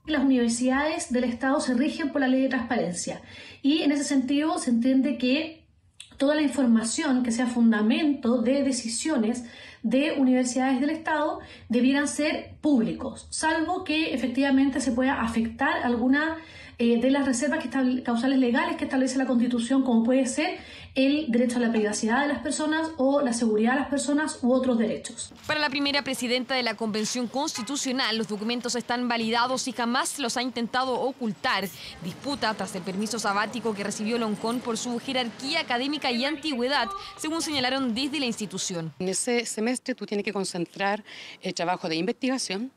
Las universidades del Estado se rigen por la ley de transparencia y en ese sentido se entiende que toda la información que sea fundamento de decisiones de universidades del Estado debieran ser públicos, salvo que efectivamente se pueda afectar alguna de las reservas causales legales que establece la Constitución, como puede ser el derecho a la privacidad de las personas o la seguridad de las personas u otros derechos. Para la primera presidenta de la Convención Constitucional, los documentos están validados y jamás los ha intentado ocultar. Disputa tras el permiso sabático que recibió Loncón por su jerarquía académica y antigüedad, según señalaron desde la institución. En ese semestre tú tienes que concentrar el trabajo de investigación,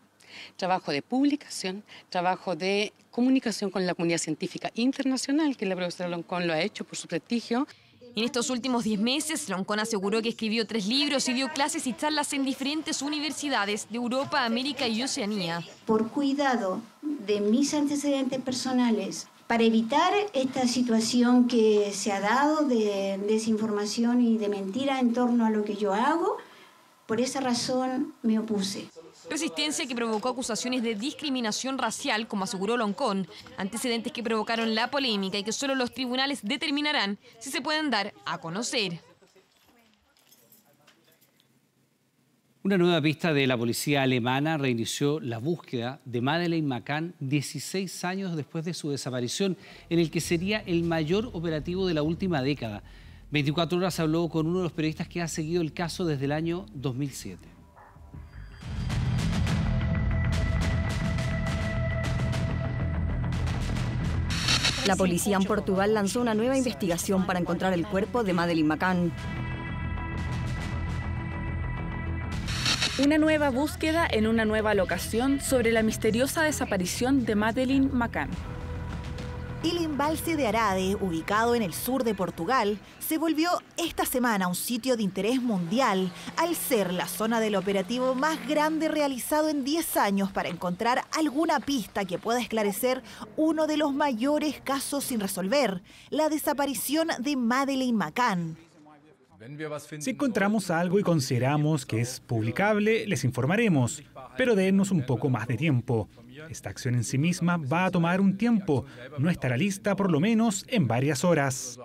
trabajo de publicación, trabajo de comunicación con la comunidad científica internacional, que la profesora Loncón lo ha hecho por su prestigio. En estos últimos 10 meses, Loncón aseguró que escribió 3 libros y dio clases y charlas en diferentes universidades de Europa, América y Oceanía. Por cuidado de mis antecedentes personales, para evitar esta situación que se ha dado de desinformación y de mentira en torno a lo que yo hago, por esa razón me opuse. Resistencia que provocó acusaciones de discriminación racial, como aseguró Loncón, antecedentes que provocaron la polémica y que solo los tribunales determinarán si se pueden dar a conocer. Una nueva pista de la policía alemana reinició la búsqueda de Madeleine McCann 16 años después de su desaparición, en el que sería el mayor operativo de la última década. 24 Horas habló con uno de los periodistas que ha seguido el caso desde el año 2007. La policía en Portugal lanzó una nueva investigación para encontrar el cuerpo de Madeleine McCann. Una nueva búsqueda en una nueva locación sobre la misteriosa desaparición de Madeleine McCann. El embalse de Arade, ubicado en el sur de Portugal, se volvió esta semana un sitio de interés mundial al ser la zona del operativo más grande realizado en 10 años para encontrar alguna pista que pueda esclarecer uno de los mayores casos sin resolver, la desaparición de Madeleine McCann. Si encontramos algo y consideramos que es publicable, les informaremos, pero dennos un poco más de tiempo. Esta acción en sí misma va a tomar un tiempo, no estará lista por lo menos en varias horas.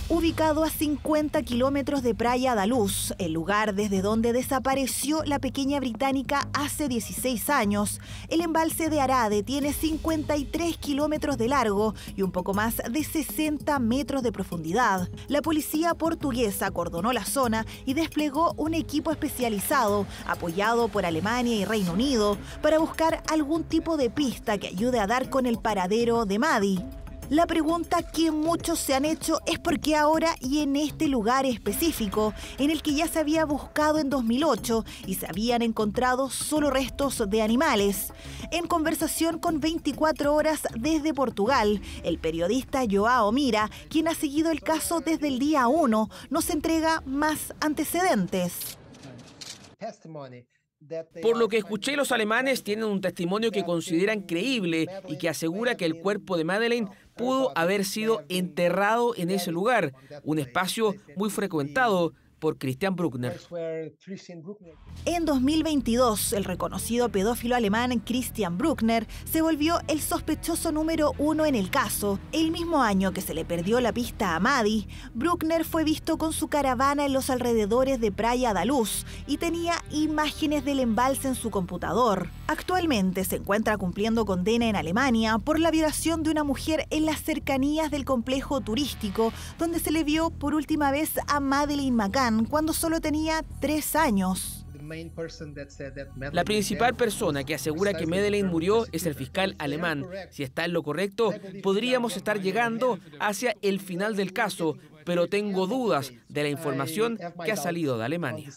Ubicado a 50 kilómetros de Praia da Luz, el lugar desde donde desapareció la pequeña británica hace 16 años, el embalse de Arade tiene 53 kilómetros de largo y un poco más de 60 metros de profundidad. La policía portuguesa acordonó la zona y desplegó un equipo especializado, apoyado por Alemania y Reino Unido, para buscar algún tipo de pista que ayude a dar con el paradero de Maddie. La pregunta que muchos se han hecho es por qué ahora y en este lugar específico, en el que ya se había buscado en 2008 y se habían encontrado solo restos de animales. En conversación con 24 horas desde Portugal, el periodista Joao Mira, quien ha seguido el caso desde el día 1, nos entrega más antecedentes. Por lo que escuché, los alemanes tienen un testimonio que consideran creíble y que asegura que el cuerpo de Madeleine pudo haber sido enterrado en ese lugar, un espacio muy frecuentado por Christian Bruckner. En 2022, el reconocido pedófilo alemán Christian Bruckner se volvió el sospechoso número 1 en el caso. El mismo año que se le perdió la pista a Maddie, Bruckner fue visto con su caravana en los alrededores de Praia da Luz y tenía imágenes del embalse en su computador. Actualmente se encuentra cumpliendo condena en Alemania por la violación de una mujer en las cercanías del complejo turístico, donde se le vio por última vez a Madeleine McCann cuando solo tenía 3 años. La principal persona que asegura que Madeleine murió es el fiscal alemán. Si está en lo correcto, podríamos estar llegando hacia el final del caso, pero tengo dudas de la información que ha salido de Alemania.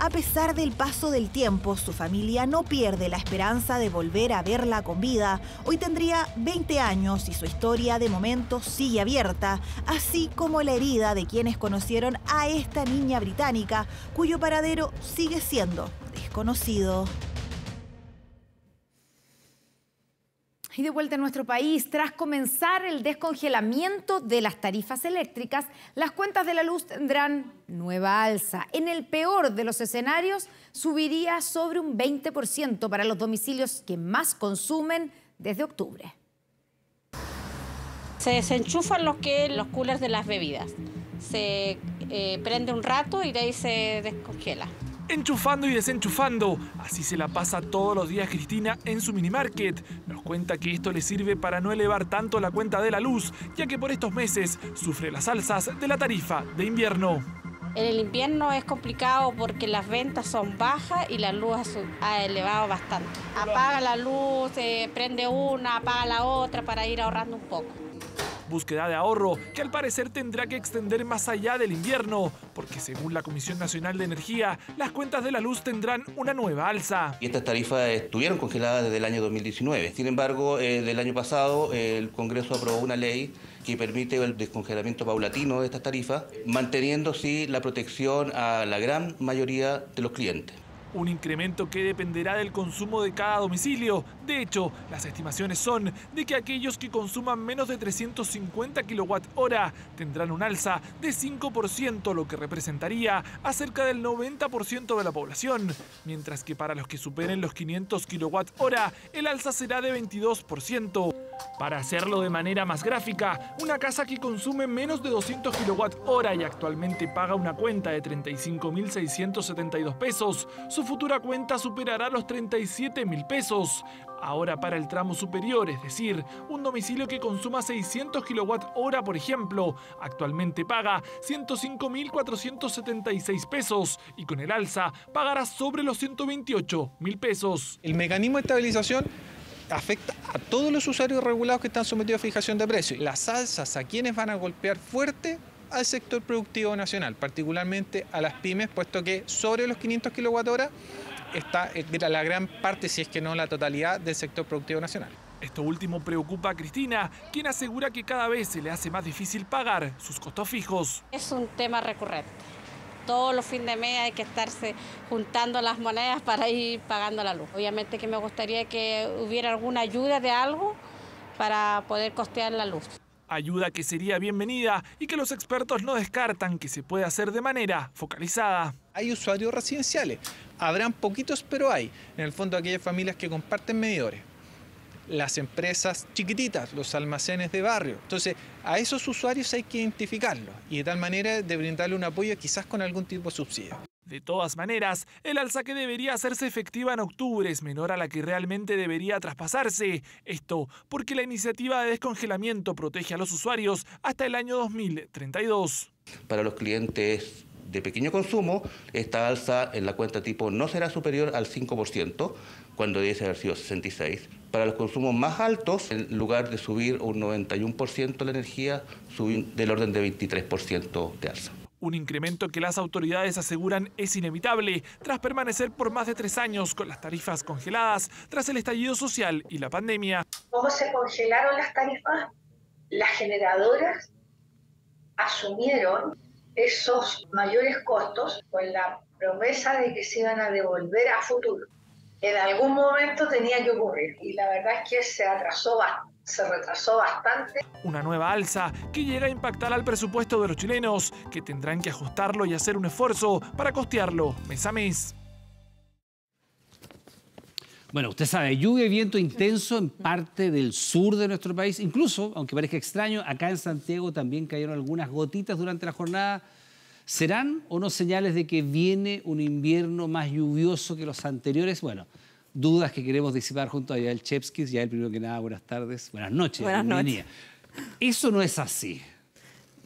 A pesar del paso del tiempo, su familia no pierde la esperanza de volver a verla con vida. Hoy tendría 20 años y su historia de momento sigue abierta, así como la herida de quienes conocieron a esta niña británica, cuyo paradero sigue siendo desconocido. Y de vuelta a nuestro país, tras comenzar el descongelamiento de las tarifas eléctricas, las cuentas de la luz tendrán nueva alza. En el peor de los escenarios, subiría sobre un 20% para los domicilios que más consumen desde octubre. Se desenchufan los coolers de las bebidas. Se prende un rato y de ahí se descongela. Enchufando y desenchufando. Así se la pasa todos los días Cristina en su minimarket. Nos cuenta que esto le sirve para no elevar tanto la cuenta de la luz, ya que por estos meses sufre las alzas de la tarifa de invierno. En el invierno es complicado porque las ventas son bajas y la luz ha elevado bastante. Apaga la luz, prende una, apaga la otra para ir ahorrando un poco. Búsqueda de ahorro que al parecer tendrá que extender más allá del invierno, porque según la Comisión Nacional de Energía, las cuentas de la luz tendrán una nueva alza. Y estas tarifas estuvieron congeladas desde el año 2019. Sin embargo, del año pasado el Congreso aprobó una ley que permite el descongelamiento paulatino de estas tarifas, manteniendo sí la protección a la gran mayoría de los clientes. Un incremento que dependerá del consumo de cada domicilio. De hecho, las estimaciones son de que aquellos que consuman menos de 350 kWh tendrán un alza de 5%, lo que representaría a cerca del 90% de la población, mientras que para los que superen los 500 kWh, el alza será de 22%. Para hacerlo de manera más gráfica, una casa que consume menos de 200 kWh y actualmente paga una cuenta de 35.672 pesos, su futura cuenta superará los 37.000 pesos. Ahora para el tramo superior, es decir, un domicilio que consuma 600 kWh, por ejemplo, actualmente paga 105.476 pesos y con el alza pagará sobre los 128.000 pesos. El mecanismo de estabilización afecta a todos los usuarios regulados que están sometidos a fijación de precios. Las alzas, ¿a quiénes van a golpear fuerte? Al sector productivo nacional, particularmente a las pymes, puesto que sobre los 500 kWh está la gran parte, si es que no la totalidad, del sector productivo nacional. Esto último preocupa a Cristina, quien asegura que cada vez se le hace más difícil pagar sus costos fijos. Es un tema recurrente. Todos los fines de mes hay que estarse juntando las monedas para ir pagando la luz. Obviamente que me gustaría que hubiera alguna ayuda de algo para poder costear la luz. Ayuda que sería bienvenida y que los expertos no descartan que se puede hacer de manera focalizada. Hay usuarios residenciales, habrán poquitos, pero hay. En el fondo, aquellas familias que comparten medidores. Las empresas chiquititas, los almacenes de barrio. Entonces, a esos usuarios hay que identificarlos y de tal manera de brindarle un apoyo quizás con algún tipo de subsidio. De todas maneras, el alza que debería hacerse efectiva en octubre es menor a la que realmente debería traspasarse. Esto porque la iniciativa de descongelamiento protege a los usuarios hasta el año 2032. Para los clientes de pequeño consumo, esta alza en la cuenta tipo no será superior al 5%, cuando debe haber sido 66%. Para los consumos más altos, en lugar de subir un 91% la energía, subir del orden de 23% de alza. Un incremento que las autoridades aseguran es inevitable tras permanecer por más de 3 años con las tarifas congeladas tras el estallido social y la pandemia. ¿Cómo se congelaron las tarifas? Las generadoras asumieron esos mayores costos con la promesa de que se iban a devolver a futuro. En algún momento tenía que ocurrir y la verdad es que se retrasó bastante. Una nueva alza que llega a impactar al presupuesto de los chilenos, que tendrán que ajustarlo y hacer un esfuerzo para costearlo mes a mes. Bueno, usted sabe, lluvia y viento intenso en parte del sur de nuestro país. Incluso, aunque parezca extraño, acá en Santiago también cayeron algunas gotitas durante la jornada. ¿Serán o no señales de que viene un invierno más lluvioso que los anteriores? Bueno, dudas que queremos disipar junto a Yael Chepskis. Yael, primero que nada, buenas tardes. Buenas noches. Buenas noches. Eso no es así.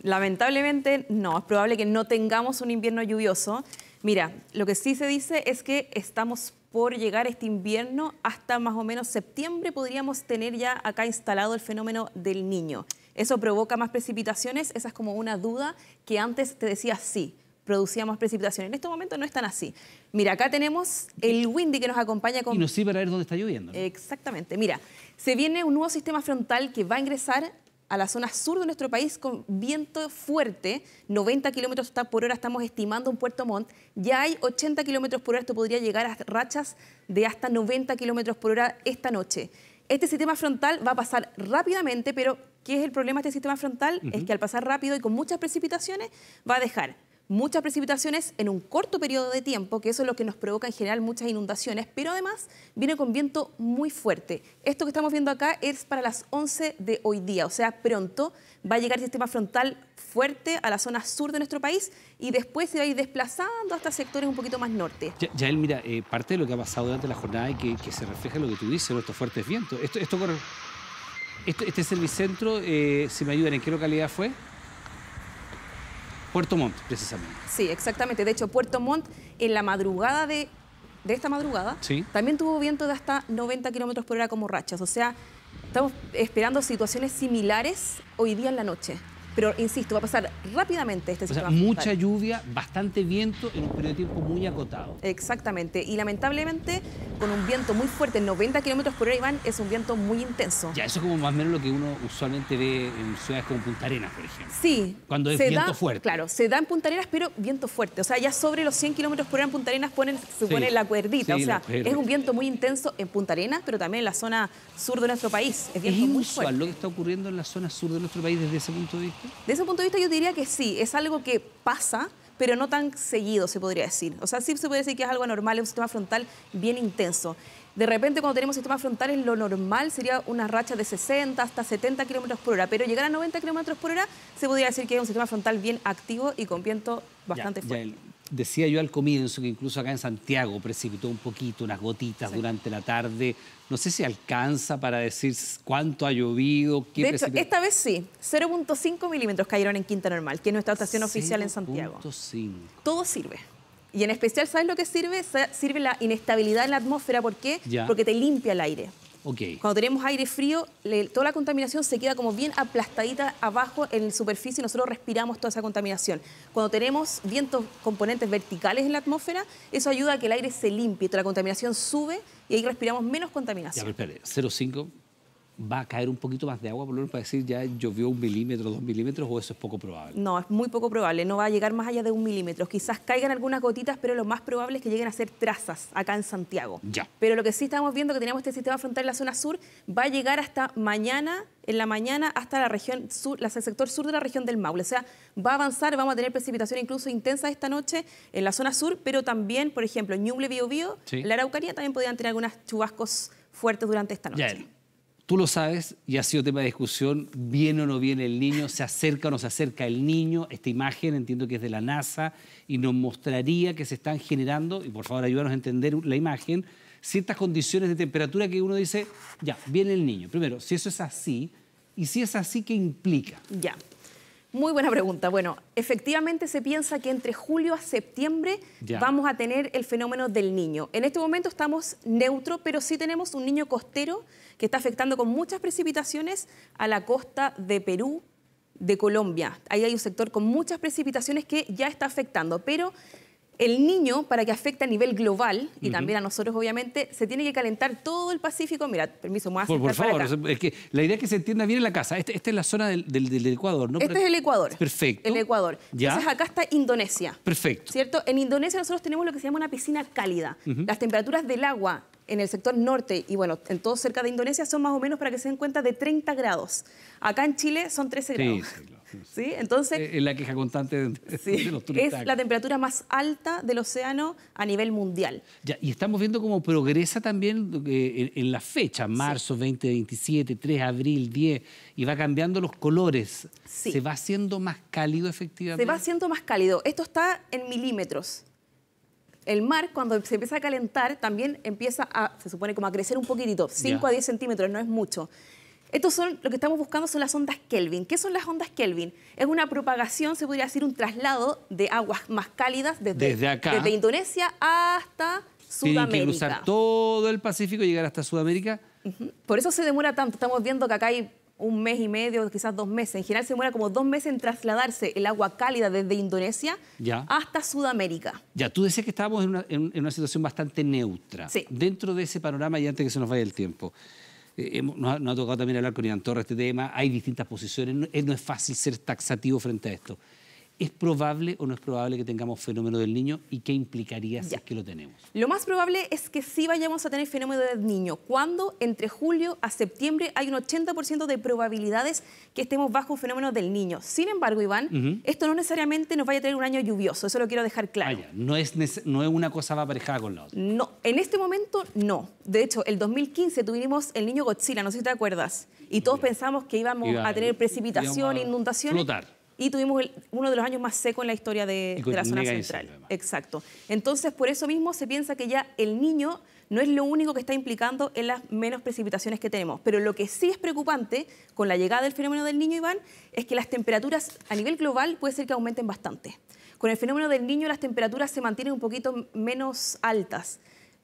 Lamentablemente no, es probable que no tengamos un invierno lluvioso. Mira, lo que sí se dice es que estamos por llegar este invierno hasta más o menos septiembre podríamos tener ya acá instalado el fenómeno del Niño. ¿Eso provoca más precipitaciones? Esa es como una duda que antes te decía sí, producía más precipitaciones. En estos momentos no están así. Mira, acá tenemos el Windy que nos acompaña con... Y nos sirve para ver dónde está lloviendo, ¿no? Exactamente. Mira, se viene un nuevo sistema frontal que va a ingresar a la zona sur de nuestro país con viento fuerte, 90 kilómetros por hora estamos estimando en Puerto Montt, ya hay 80 kilómetros por hora, esto podría llegar a rachas de hasta 90 kilómetros por hora esta noche. Este sistema frontal va a pasar rápidamente, pero ¿qué es el problema de este sistema frontal? Es que al pasar rápido y con muchas precipitaciones va a dejar muchas precipitaciones en un corto periodo de tiempo, que eso es lo que nos provoca en general muchas inundaciones, pero además viene con viento muy fuerte. Esto que estamos viendo acá es para las 11 de hoy día, o sea, pronto va a llegar el sistema frontal fuerte a la zona sur de nuestro país y después se va a ir desplazando hasta sectores un poquito más norte. Yael, mira, parte de lo que ha pasado durante la jornada y que se refleja en lo que tú dices, estos fuertes vientos. Este es el bicentro, si me ayudan, ¿en qué localidad fue? Puerto Montt, precisamente. Sí, exactamente. De hecho, Puerto Montt, en la madrugada de esta madrugada, ¿sí?, también tuvo viento de hasta 90 kilómetros por hora como rachas. O sea, estamos esperando situaciones similares hoy día en la noche. Pero, insisto, va a pasar rápidamente este sistema frontal. Mucha lluvia, bastante viento en un periodo de tiempo muy acotado. Exactamente. Y lamentablemente, con un viento muy fuerte, 90 kilómetros por hora, Iván, es un viento muy intenso. Ya, eso es como más o menos lo que uno usualmente ve en ciudades como Punta Arenas, por ejemplo. Sí. Cuando es viento fuerte. Claro, se da en Punta Arenas, pero viento fuerte. O sea, ya sobre los 100 kilómetros por hora en Punta Arenas se pone la cuerdita. Sí, o sea, es un viento muy intenso en Punta Arenas, pero también en la zona sur de nuestro país. Es viento muy fuerte. ¿Es inusual lo que está ocurriendo en la zona sur de nuestro país desde ese punto de vista? Desde ese punto de vista yo diría que sí, es algo que pasa, pero no tan seguido se podría decir. O sea, sí se puede decir que es algo anormal, es un sistema frontal bien intenso. De repente cuando tenemos sistemas frontales lo normal sería una racha de 60 hasta 70 kilómetros por hora, pero llegar a 90 kilómetros por hora se podría decir que es un sistema frontal bien activo y con viento bastante fuerte. Decía yo al comienzo que incluso acá en Santiago precipitó un poquito, unas gotitas durante la tarde. No sé si alcanza para decir cuánto ha llovido. De hecho, esta vez sí, 0.5 milímetros cayeron en Quinta Normal, que es nuestra estación oficial en Santiago. 0.5. Todo sirve. Y en especial, ¿sabes lo que sirve? Sirve la inestabilidad en la atmósfera. ¿Por qué? Porque te limpia el aire. Okay. Cuando tenemos aire frío, toda la contaminación se queda como bien aplastadita abajo en la superficie y nosotros respiramos toda esa contaminación. Cuando tenemos vientos componentes verticales en la atmósfera, eso ayuda a que el aire se limpie, toda la contaminación sube y ahí respiramos menos contaminación. Ya, pero espere, 0,5 va a caer un poquito más de agua, por lo menos para decir ya llovió 1 milímetro, 2 milímetros, o eso es poco probable. No, es muy poco probable, no va a llegar más allá de 1 milímetro. Quizás caigan algunas gotitas, pero lo más probable es que lleguen a ser trazas acá en Santiago. Ya. Pero lo que sí estamos viendo que tenemos este sistema frontal en la zona sur, va a llegar hasta mañana, en la mañana, hasta la región sur, el sector sur de la región del Maule. O sea, va a avanzar, vamos a tener precipitación incluso intensa esta noche en la zona sur, pero también, por ejemplo, en Ñuble, Biobío, en la Araucanía también podrían tener algunos chubascos fuertes durante esta noche. Ya. Tú lo sabes y ha sido tema de discusión, ¿viene o no viene el niño? ¿Se acerca o no se acerca el niño? Esta imagen entiendo que es de la NASA y nos mostraría que se están generando, y por favor ayúdanos a entender la imagen, ciertas condiciones de temperatura que uno dice, ya, viene el niño. Primero, si eso es así, y si es así, ¿qué implica? Ya. Muy buena pregunta. Bueno, efectivamente se piensa que entre julio a septiembre vamos a tener el fenómeno del niño. En este momento estamos neutro, pero sí tenemos un niño costero que está afectando con muchas precipitaciones a la costa de Perú, de Colombia. Ahí hay un sector con muchas precipitaciones que ya está afectando, pero el niño, para que afecte a nivel global, y también a nosotros obviamente, se tiene que calentar todo el Pacífico. Mira, permiso, me voy a acercar por favor, para acá. es que la idea es que se entienda bien en la casa. Esta es la zona del Ecuador, ¿no? Este es el Ecuador. Perfecto. El Ecuador. ¿Ya? Entonces acá está Indonesia. Perfecto. ¿Cierto? En Indonesia nosotros tenemos lo que se llama una piscina cálida. Las temperaturas del agua en el sector norte y bueno, en todo cerca de Indonesia son más o menos, para que se den cuenta, de 30 grados. Acá en Chile son 13 grados. ¿Sí? Entonces, es la queja constante de los turistas. Es la temperatura más alta del océano a nivel mundial. Ya, y estamos viendo cómo progresa también en la fecha, marzo 2027, 3 de abril, 10, y va cambiando los colores. ¿Se va haciendo más cálido efectivamente? Se va haciendo más cálido. Esto está en milímetros. El mar, cuando se empieza a calentar, también empieza a, se supone, como a crecer un poquitito, 5 a 10 centímetros, no es mucho. Estos son, lo que estamos buscando son las ondas Kelvin. ¿Qué son las ondas Kelvin? Es una propagación, se podría decir un traslado de aguas más cálidas desde acá, desde Indonesia hasta Sudamérica. Tienen que cruzar todo el Pacífico y llegar hasta Sudamérica. Por eso se demora tanto. Estamos viendo que acá hay 1 mes y medio, quizás 2 meses. En general se demora como 2 meses en trasladarse el agua cálida desde Indonesia hasta Sudamérica. Ya, tú decías que estábamos en una situación bastante neutra. Sí. Dentro de ese panorama, y antes que se nos vaya el tiempo, nos ha tocado también hablar con Iván Torres de este tema, hay distintas posiciones, no es fácil ser taxativo frente a esto. ¿Es probable o no es probable que tengamos fenómeno del niño y qué implicaría si es que lo tenemos? Lo más probable es que sí vayamos a tener fenómeno del niño. Cuando entre julio a septiembre hay un 80% de probabilidades que estemos bajo un fenómeno del niño. Sin embargo, Iván, esto no necesariamente nos vaya a tener un año lluvioso, eso lo quiero dejar claro. No es una cosa va aparejada con la otra. No, en este momento no. De hecho, el 2015 tuvimos el niño Godzilla, no sé si te acuerdas, y todos pensamos que íbamos a tener precipitación, inundaciones. Flotar. Y tuvimos uno de los años más secos en la historia de la zona central. Exacto. Entonces, por eso mismo se piensa que ya el niño no es lo único que está implicando en las menos precipitaciones que tenemos. Pero lo que sí es preocupante con la llegada del fenómeno del niño, Iván, es que las temperaturas a nivel global puede ser que aumenten bastante. Con el fenómeno del niño las temperaturas se mantienen un poquito menos altas.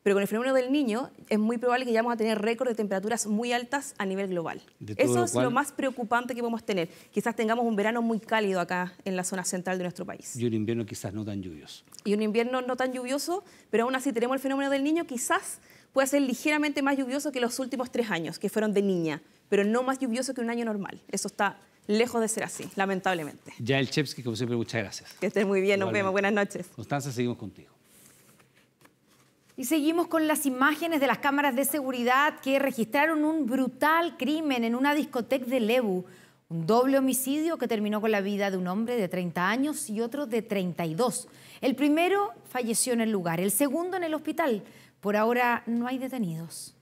Pero con el fenómeno del niño es muy probable que vayamos a tener récord de temperaturas muy altas a nivel global. Eso es lo más preocupante que podemos tener. Quizás tengamos un verano muy cálido acá en la zona central de nuestro país. Y un invierno quizás no tan lluvioso. Y un invierno no tan lluvioso, pero aún así tenemos el fenómeno del niño, quizás pueda ser ligeramente más lluvioso que los últimos 3 años, que fueron de niña, pero no más lluvioso que un año normal. Eso está lejos de ser así, lamentablemente. Yael Chepsky, como siempre, muchas gracias. Que estés muy bien, nos vemos. Buenas noches. Constanza, seguimos contigo. Y seguimos con las imágenes de las cámaras de seguridad que registraron un brutal crimen en una discoteca de Lebu. Un doble homicidio que terminó con la vida de un hombre de 30 años y otro de 32. El primero falleció en el lugar, el segundo en el hospital. Por ahora no hay detenidos.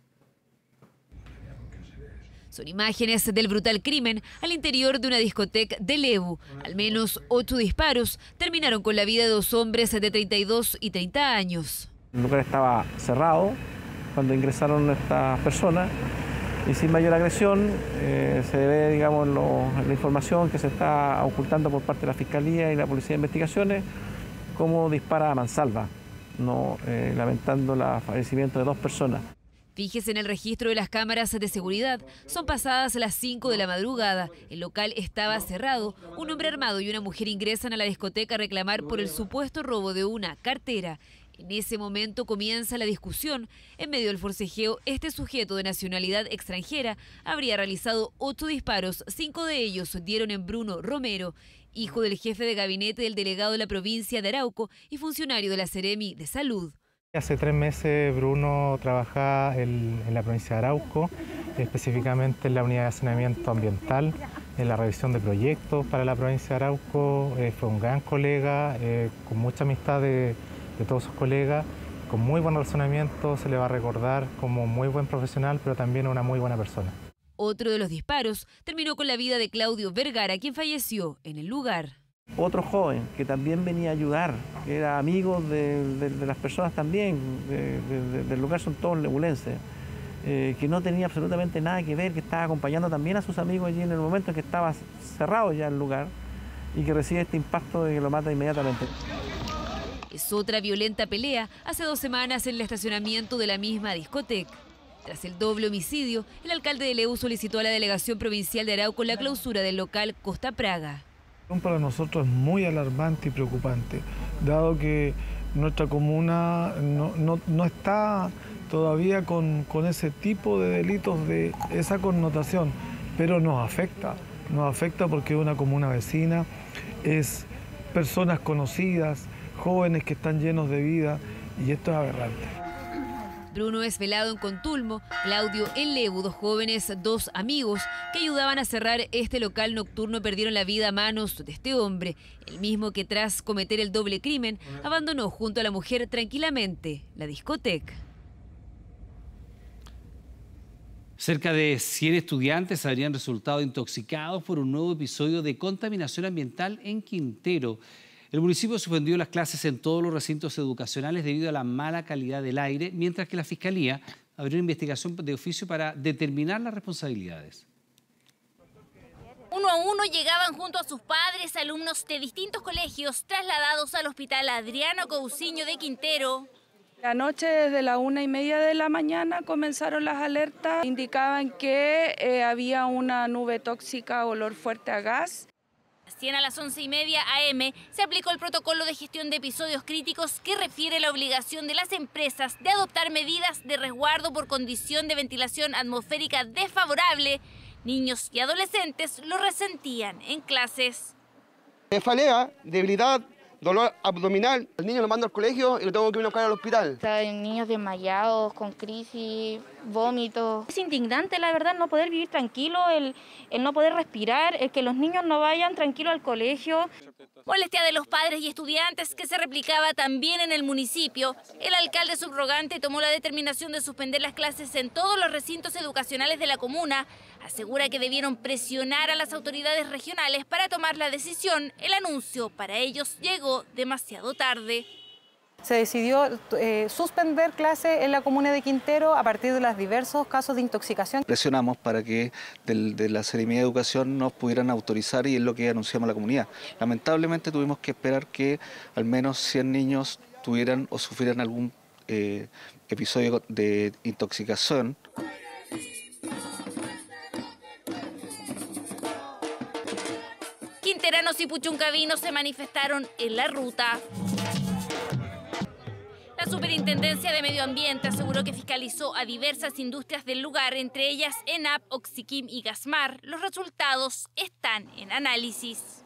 Son imágenes del brutal crimen al interior de una discoteca de Lebu. Al menos 8 disparos terminaron con la vida de 2 hombres de 32 y 30 años. El lugar estaba cerrado cuando ingresaron estas personas y sin mayor agresión se ve, digamos, la información que se está ocultando por parte de la Fiscalía y la Policía de Investigaciones, cómo dispara a mansalva, lamentando el fallecimiento de 2 personas. Fíjese en el registro de las cámaras de seguridad. Son pasadas las 5 de la madrugada. El local estaba cerrado. Un hombre armado y una mujer ingresan a la discoteca a reclamar por el supuesto robo de una cartera. En ese momento comienza la discusión. En medio del forcejeo, este sujeto de nacionalidad extranjera habría realizado 8 disparos. 5 de ellos dieron en Bruno Romero, hijo del jefe de gabinete del delegado de la provincia de Arauco y funcionario de la Seremi de Salud. Hace 3 meses Bruno trabaja en la provincia de Arauco, específicamente en la unidad de saneamiento ambiental, en la revisión de proyectos para la provincia de Arauco. Fue un gran colega, con mucha amistad de todos sus colegas, con muy buen razonamiento. Se le va a recordar como muy buen profesional, pero también una muy buena persona. Otro de los disparos terminó con la vida de Claudio Vergara, quien falleció en el lugar. Otro joven que también venía a ayudar, que era amigo de las personas también, del lugar, son todos lebulenses, que no tenía absolutamente nada que ver, que estaba acompañando también a sus amigos allí en el momento en que estaba cerrado ya el lugar y que recibe este impacto de que lo mata inmediatamente. Es otra violenta pelea hace 2 semanas en el estacionamiento de la misma discoteca. Tras el doble homicidio, el alcalde de Leu solicitó a la Delegación Provincial de Arauco la clausura del local Costa Praga. Para nosotros es muy alarmante y preocupante, dado que nuestra comuna no está todavía con ese tipo de delitos de esa connotación, pero nos afecta porque es una comuna vecina, es personas conocidas, jóvenes que están llenos de vida, y esto es aberrante. Bruno es velado en Contulmo, Claudio en Leu, 2 jóvenes, 2 amigos que ayudaban a cerrar este local nocturno perdieron la vida a manos de este hombre, el mismo que tras cometer el doble crimen abandonó junto a la mujer tranquilamente la discoteca. Cerca de 100 estudiantes habrían resultado intoxicados por un nuevo episodio de contaminación ambiental en Quintero. El municipio suspendió las clases en todos los recintos educacionales debido a la mala calidad del aire, mientras que la Fiscalía abrió una investigación de oficio para determinar las responsabilidades. Uno a uno llegaban junto a sus padres alumnos de distintos colegios trasladados al Hospital Adriano Cousiño de Quintero. Anoche desde la 1:30 de la mañana comenzaron las alertas, indicaban que había una nube tóxica, olor fuerte a gas. A las 11:30 am se aplicó el protocolo de gestión de episodios críticos que refiere la obligación de las empresas de adoptar medidas de resguardo por condición de ventilación atmosférica desfavorable. Niños y adolescentes lo resentían en clases. Cefalea, debilidad, dolor abdominal. El niño lo mando al colegio y lo tengo que ir a buscar al hospital. Hay niños desmayados, con crisis, vómitos. Es indignante, la verdad, no poder vivir tranquilo, el no poder respirar, el que los niños no vayan tranquilos al colegio. Molestia de los padres y estudiantes que se replicaba también en el municipio. El alcalde subrogante tomó la determinación de suspender las clases en todos los recintos educacionales de la comuna. Asegura que debieron presionar a las autoridades regionales para tomar la decisión. El anuncio para ellos llegó demasiado tarde. Se decidió suspender clases en la comuna de Quintero a partir de los diversos casos de intoxicación. Presionamos para que de la Seremía de Educación nos pudieran autorizar, y es lo que anunciamos a la comunidad. Lamentablemente tuvimos que esperar que al menos 100 niños tuvieran o sufrieran algún episodio de intoxicación. Quinteranos y puchuncavinos se manifestaron en la ruta. La Superintendencia de Medio Ambiente aseguró que fiscalizó a diversas industrias del lugar, entre ellas ENAP, Oxiquim y Gasmar. Los resultados están en análisis.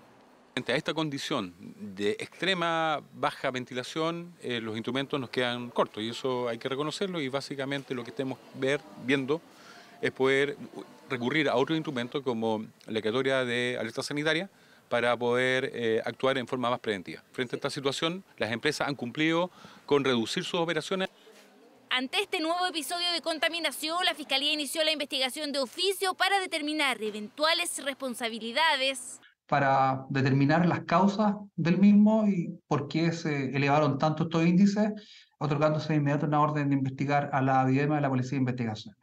Frente a esta condición de extrema baja ventilación, los instrumentos nos quedan cortos, y eso hay que reconocerlo, y básicamente lo que estamos viendo es poder recurrir a otros instrumentos como la declaratoria de alerta sanitaria para poder actuar en forma más preventiva. Frente a esta situación, las empresas han cumplido con reducir sus operaciones. Ante este nuevo episodio de contaminación, la Fiscalía inició la investigación de oficio para determinar eventuales responsabilidades. Para determinar las causas del mismo y por qué se elevaron tanto estos índices, otorgándose de inmediato una orden de investigar a la DIEMA de la Policía de Investigación.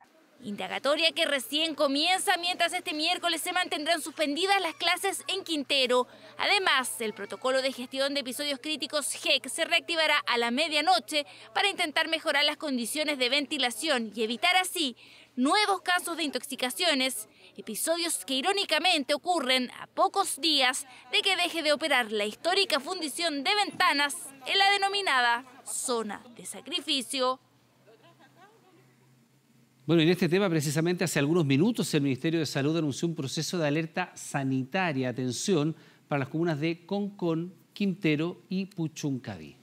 Indagatoria que recién comienza, mientras este miércoles se mantendrán suspendidas las clases en Quintero. Además, el protocolo de gestión de episodios críticos GEC se reactivará a la medianoche para intentar mejorar las condiciones de ventilación y evitar así nuevos casos de intoxicaciones, episodios que irónicamente ocurren a pocos días de que deje de operar la histórica fundición de ventanas en la denominada zona de sacrificio. Bueno, en este tema, precisamente hace algunos minutos, el Ministerio de Salud anunció un proceso de alerta sanitaria, atención, para las comunas de Concón, Quintero y Puchuncaví.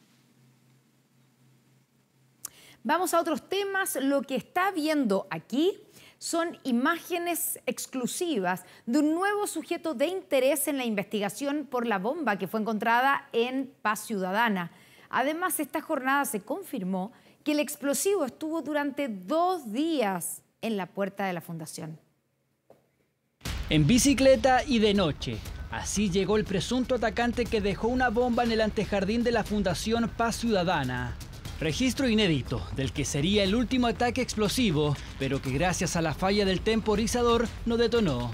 Vamos a otros temas. Lo que está viendo aquí son imágenes exclusivas de un nuevo sujeto de interés en la investigación por la bomba que fue encontrada en Paz Ciudadana. Además, esta jornada se confirmó que el explosivo estuvo durante 2 días en la puerta de la fundación. En bicicleta y de noche. Así llegó el presunto atacante que dejó una bomba en el antejardín de la Fundación Paz Ciudadana. Registro inédito del que sería el último ataque explosivo, pero que gracias a la falla del temporizador no detonó.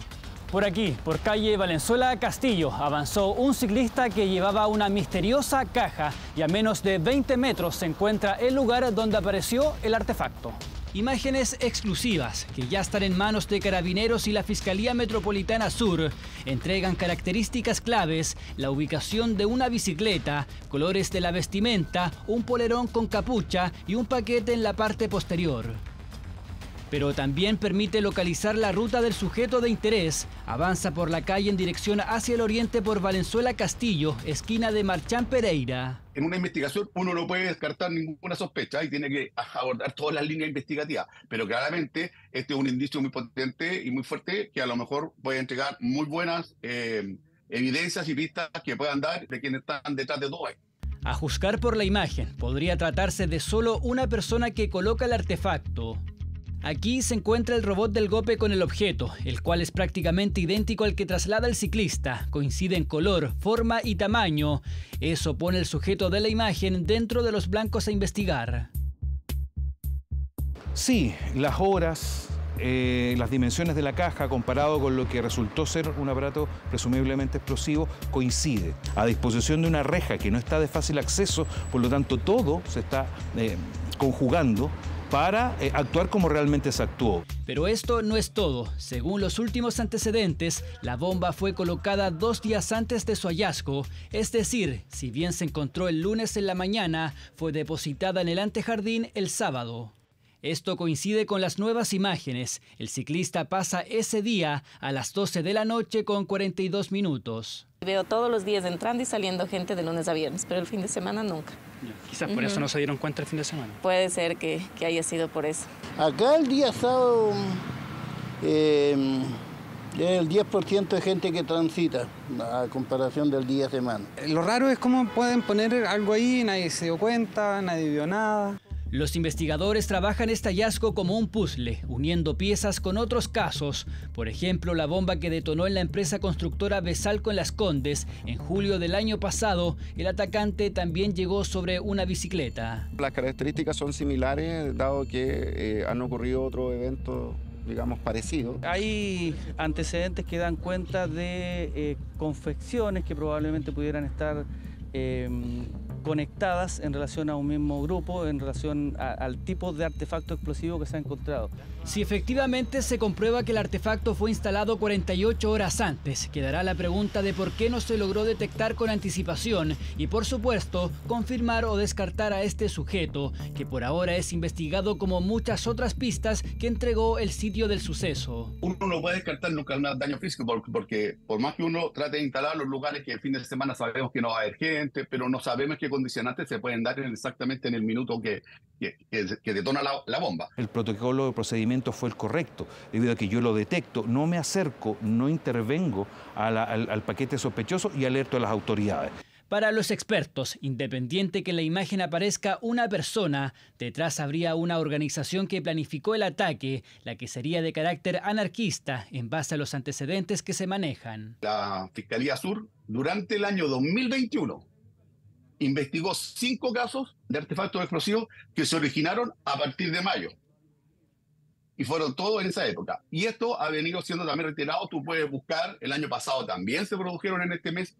Por aquí, por calle Valenzuela Castillo, avanzó un ciclista que llevaba una misteriosa caja y a menos de 20 metros se encuentra el lugar donde apareció el artefacto. Imágenes exclusivas que ya están en manos de Carabineros y la Fiscalía Metropolitana Sur entregan características claves, la ubicación de una bicicleta, colores de la vestimenta, un polerón con capucha y un paquete en la parte posterior. Pero también permite localizar la ruta del sujeto de interés. Avanza por la calle en dirección hacia el oriente por Valenzuela Castillo, esquina de Marchán Pereira. En una investigación uno no puede descartar ninguna sospecha y tiene que abordar todas las líneas investigativas, pero claramente este es un indicio muy potente y muy fuerte que a lo mejor puede entregar muy buenas evidencias y pistas que puedan dar de quienes están detrás de todo esto. A juzgar por la imagen, podría tratarse de solo una persona que coloca el artefacto. Aquí se encuentra el robot del golpe con el objeto, el cual es prácticamente idéntico al que traslada el ciclista. Coincide en color, forma y tamaño. Eso pone el sujeto de la imagen dentro de los blancos a investigar. Sí, las horas, las dimensiones de la caja comparado con lo que resultó ser un aparato presumiblemente explosivo coincide. A disposición de una reja que no está de fácil acceso, por lo tanto todo se está conjugando para actuar como realmente se actuó. Pero esto no es todo. Según los últimos antecedentes, la bomba fue colocada 2 días antes de su hallazgo. Es decir, si bien se encontró el lunes en la mañana, fue depositada en el antejardín el sábado. Esto coincide con las nuevas imágenes. El ciclista pasa ese día a las 12 de la noche con 42 minutos. Veo todos los días entrando y saliendo gente de lunes a viernes, pero el fin de semana nunca. Quizás por eso no se dieron cuenta el fin de semana. Puede ser que haya sido por eso. Acá el día sábado el 10% de gente que transita a comparación del día semana. Lo raro es cómo pueden poner algo ahí, nadie se dio cuenta, nadie vio nada. Los investigadores trabajan este hallazgo como un puzzle, uniendo piezas con otros casos. Por ejemplo, la bomba que detonó en la empresa constructora Besalco en Las Condes. En julio del año pasado, el atacante también llegó sobre una bicicleta. Las características son similares, dado que han ocurrido otros eventos, digamos, parecidos. Hay antecedentes que dan cuenta de confecciones que probablemente pudieran estar conectadas en relación a un mismo grupo, en relación al tipo de artefacto explosivo que se ha encontrado. Si efectivamente se comprueba que el artefacto fue instalado 48 horas antes, quedará la pregunta de por qué no se logró detectar con anticipación y, por supuesto, confirmar o descartar a este sujeto, que por ahora es investigado como muchas otras pistas que entregó el sitio del suceso. Uno no puede descartar nunca un daño físico porque por más que uno trate de instalar los lugares que el fin de semana sabemos que no va a haber gente, pero no sabemos qué condicionantes se pueden dar exactamente en el minuto que detona la bomba. El protocolo de procedimiento fue el correcto, debido a que yo lo detecto, no me acerco, no intervengo al paquete sospechoso y alerto a las autoridades. Para los expertos, independiente que en la imagen aparezca una persona, detrás habría una organización que planificó el ataque, la que sería de carácter anarquista en base a los antecedentes que se manejan. La Fiscalía Sur, durante el año 2021, investigó 5 casos de artefactos explosivos que se originaron a partir de mayo. y fueron todos en esa época. Y esto ha venido siendo también reiterado, tú puedes buscar, el año pasado también se produjeron en este mes.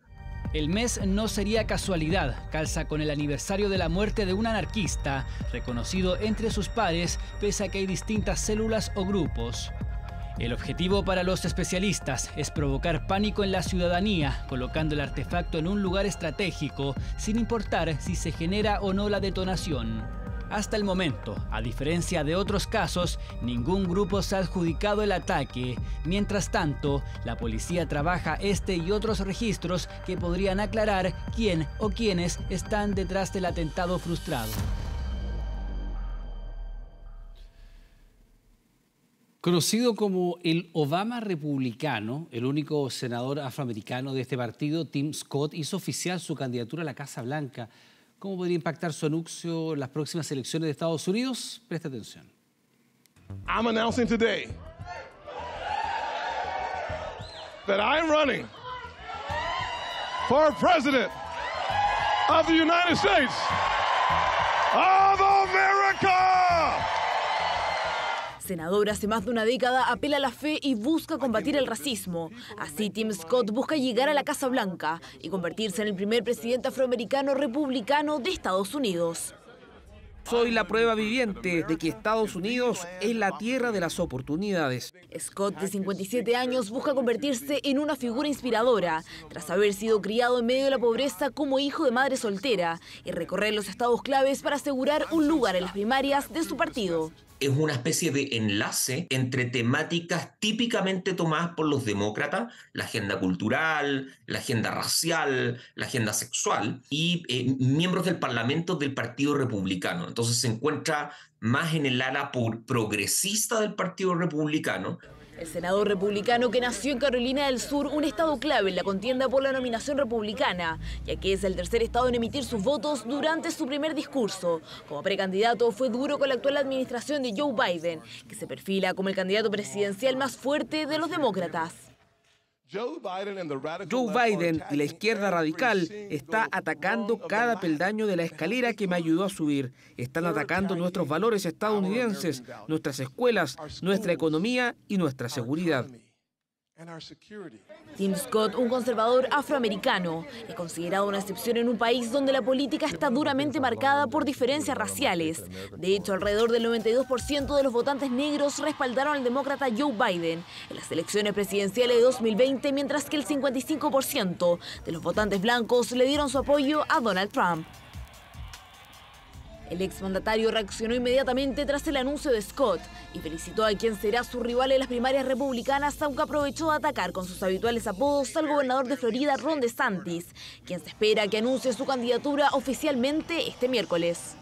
El mes no sería casualidad, calza con el aniversario de la muerte de un anarquista, reconocido entre sus pares, pese a que hay distintas células o grupos. El objetivo para los especialistas es provocar pánico en la ciudadanía, colocando el artefacto en un lugar estratégico, sin importar si se genera o no la detonación. Hasta el momento, a diferencia de otros casos, ningún grupo se ha adjudicado el ataque. Mientras tanto, la policía trabaja este y otros registros que podrían aclarar quién o quiénes están detrás del atentado frustrado. Conocido como el Obama republicano, el único senador afroamericano de este partido, Tim Scott, hizo oficial su candidatura a la Casa Blanca. ¿Cómo podría impactar su anuncio en las próximas elecciones de Estados Unidos? Presta atención. I'm announcing today that I'm running for president of the United States of America. Senador hace más de una década apela a la fe y busca combatir el racismo. Así, Tim Scott busca llegar a la Casa Blanca y convertirse en el primer presidente afroamericano republicano de Estados Unidos. Soy la prueba viviente de que Estados Unidos es la tierra de las oportunidades. Scott, de 57 años, busca convertirse en una figura inspiradora, tras haber sido criado en medio de la pobreza como hijo de madre soltera, y recorrer los estados claves para asegurar un lugar en las primarias de su partido. Es una especie de enlace entre temáticas típicamente tomadas por los demócratas, la agenda cultural, la agenda racial, la agenda sexual, y miembros del Parlamento del Partido Republicano. Entonces se encuentra más en el ala progresista del Partido Republicano. El senador republicano que nació en Carolina del Sur, un estado clave en la contienda por la nominación republicana, ya que es el tercer estado en emitir sus votos durante su primer discurso. Como precandidato fue duro con la actual administración de Joe Biden, que se perfila como el candidato presidencial más fuerte de los demócratas. Joe Biden y la izquierda radical está atacando cada peldaño de la escalera que me ayudó a subir. Están atacando nuestros valores estadounidenses, nuestras escuelas, nuestra economía y nuestra seguridad. Tim Scott, un conservador afroamericano, es considerado una excepción en un país donde la política está duramente marcada por diferencias raciales. De hecho, alrededor del 92% de los votantes negros respaldaron al demócrata Joe Biden en las elecciones presidenciales de 2020, mientras que el 55% de los votantes blancos le dieron su apoyo a Donald Trump. El exmandatario reaccionó inmediatamente tras el anuncio de Scott y felicitó a quien será su rival en las primarias republicanas, aunque aprovechó a atacar con sus habituales apodos al gobernador de Florida, Ron DeSantis, quien se espera que anuncie su candidatura oficialmente este miércoles.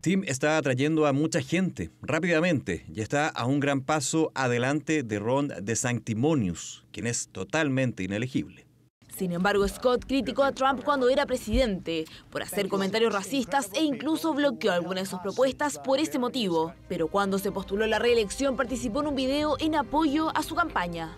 Tim está atrayendo a mucha gente rápidamente y está a un gran paso adelante de Ron DeSanctimonious, quien es totalmente inelegible. Sin embargo, Scott criticó a Trump cuando era presidente por hacer comentarios racistas e incluso bloqueó algunas de sus propuestas por ese motivo. Pero cuando se postuló a la reelección participó en un video en apoyo a su campaña.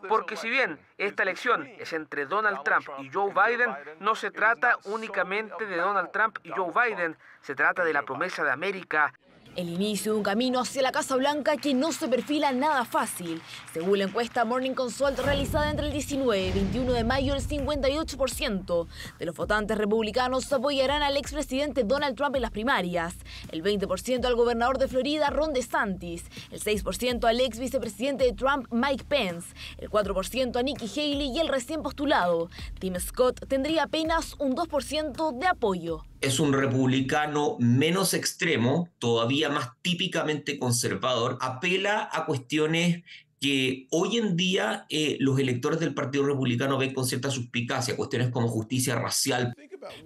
Porque si bien esta elección es entre Donald Trump y Joe Biden, no se trata únicamente de Donald Trump y Joe Biden, se trata de la promesa de América. El inicio de un camino hacia la Casa Blanca que no se perfila nada fácil. Según la encuesta Morning Consult realizada entre el 19 y 21 de mayo, el 58% de los votantes republicanos apoyarán al expresidente Donald Trump en las primarias, el 20% al gobernador de Florida, Ron DeSantis, el 6% al ex vicepresidente de Trump, Mike Pence, el 4% a Nikki Haley y el recién postulado Tim Scott tendría apenas un 2% de apoyo. Es un republicano menos extremo, todavía más típicamente conservador, apela a cuestiones que hoy en día los electores del Partido Republicano ven con cierta suspicacia, cuestiones como justicia racial.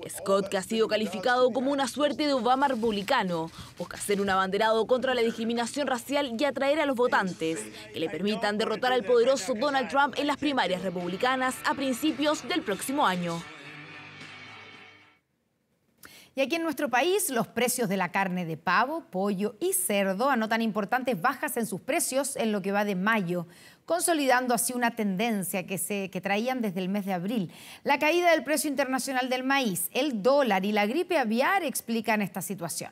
Scott, que ha sido calificado como una suerte de Obama republicano, busca ser un abanderado contra la discriminación racial y atraer a los votantes que le permitan derrotar al poderoso Donald Trump en las primarias republicanas a principios del próximo año. Y aquí en nuestro país, los precios de la carne de pavo, pollo y cerdo anotan importantes bajas en sus precios en lo que va de mayo, consolidando así una tendencia que traían desde el mes de abril. La caída del precio internacional del maíz, el dólar y la gripe aviar explican esta situación.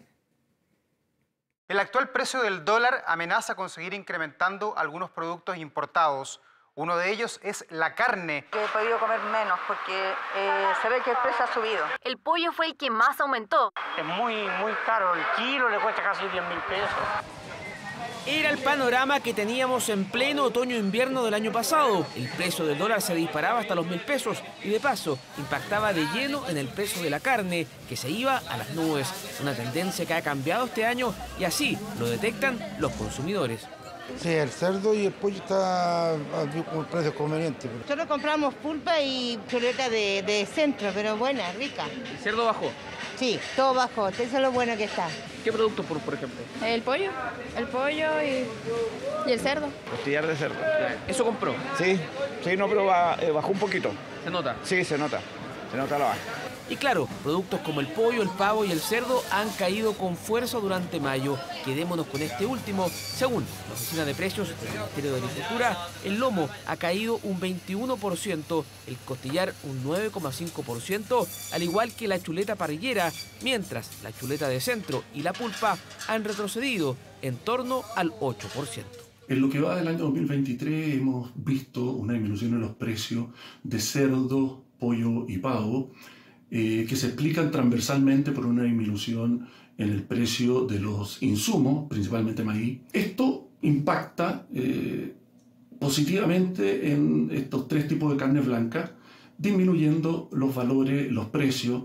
El actual precio del dólar amenaza con seguir incrementando algunos productos importados. Uno de ellos es la carne. He podido comer menos porque se ve que el precio ha subido. El pollo fue el que más aumentó. Es muy caro, el kilo le cuesta casi 10.000 pesos. Era el panorama que teníamos en pleno otoño-invierno del año pasado. El precio del dólar se disparaba hasta los 1.000 pesos y de paso impactaba de lleno en el precio de la carne, que se iba a las nubes. Una tendencia que ha cambiado este año y así lo detectan los consumidores. Sí, el cerdo y el pollo está a un precio conveniente. Nosotros compramos pulpa y chuleta de centro, pero buena, rica. ¿El cerdo bajó? Sí, todo bajó, eso es lo bueno que está. ¿Qué producto, por ejemplo? El pollo y el cerdo. Costillar de cerdo. ¿Eso compró? Sí, no, pero bajó un poquito. ¿Se nota? Sí, se nota la baja. Y claro, productos como el pollo, el pavo y el cerdo han caído con fuerza durante mayo. Quedémonos con este último. Según la Oficina de Precios del Ministerio de Agricultura, el lomo ha caído un 21%, el costillar un 9,5%, al igual que la chuleta parrillera, mientras la chuleta de centro y la pulpa han retrocedido en torno al 8%. En lo que va del año 2023 hemos visto una disminución en los precios de cerdo, pollo y pavo, que se explican transversalmente por una disminución en el precio de los insumos, principalmente maíz. Esto impacta positivamente en estos tres tipos de carnes blancas, disminuyendo los valores, los precios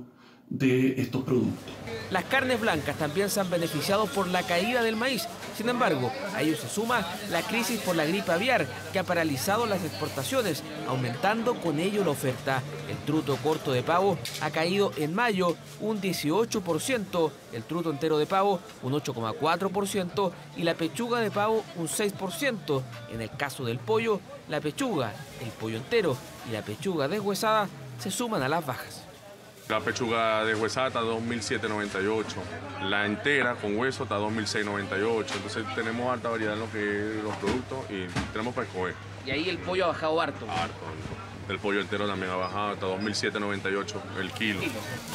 de estos productos. Las carnes blancas también se han beneficiado por la caída del maíz. Sin embargo, a ello se suma la crisis por la gripe aviar, que ha paralizado las exportaciones, aumentando con ello la oferta. El truto corto de pavo ha caído en mayo un 18%, el truto entero de pavo un 8,4% y la pechuga de pavo un 6%. En el caso del pollo, la pechuga, el pollo entero y la pechuga deshuesada se suman a las bajas. La pechuga deshuesada está a 2.798, la entera con hueso está a 2.698, entonces tenemos alta variedad en lo que los productos y tenemos para escoger. Y ahí el pollo ha bajado harto. El pollo entero también ha bajado hasta 2.798 el kilo.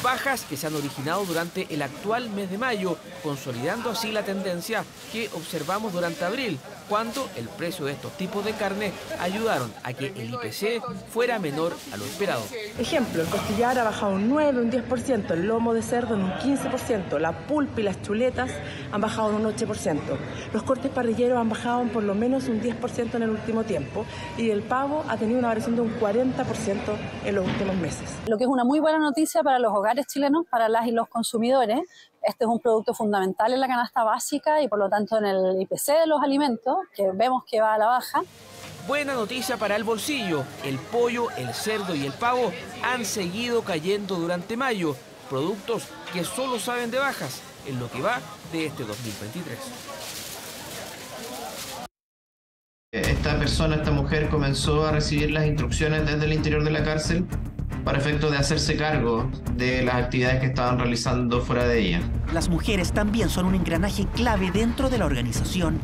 Bajas que se han originado durante el actual mes de mayo, consolidando así la tendencia que observamos durante abril, cuando el precio de estos tipos de carne ayudaron a que el IPC fuera menor a lo esperado. Ejemplo, el costillar ha bajado un 9, un 10%, el lomo de cerdo en un 15%, la pulpa y las chuletas han bajado en un 8%. Los cortes parrilleros han bajado en por lo menos un 10% en el último tiempo y el pavo ha tenido una variación de un 40% en los últimos meses. Lo que es una muy buena noticia para los hogares chilenos, para las y los consumidores. Este es un producto fundamental en la canasta básica y por lo tanto en el IPC de los alimentos, que vemos que va a la baja. Buena noticia para el bolsillo. El pollo, el cerdo y el pavo han seguido cayendo durante mayo. Productos que solo saben de bajas en lo que va de este 2023. Esta mujer comenzó a recibir las instrucciones desde el interior de la cárcel para efecto de hacerse cargo de las actividades que estaban realizando fuera de ella. Las mujeres también son un engranaje clave dentro de la organización.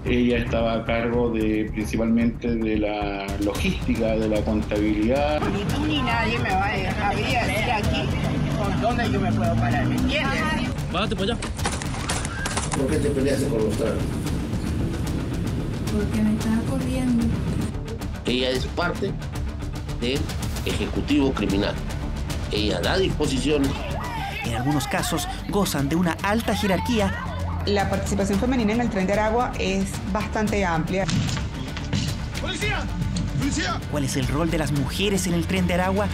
Ella estaba a cargo principalmente de la logística, de la contabilidad. Ni tú ni nadie me va a dejar decir aquí por dónde yo me puedo parar, ¿me entiendes? Bájate por allá. ¿Por qué te peleaste con los tragos? Porque me estaba corriendo. Ella es parte del Ejecutivo Criminal. Ella da disposiciones. En algunos casos gozan de una alta jerarquía. La participación femenina en el Tren de Aragua es bastante amplia. ¡Policía! ¡Policía! ¿Cuál es el rol de las mujeres en el Tren de Aragua?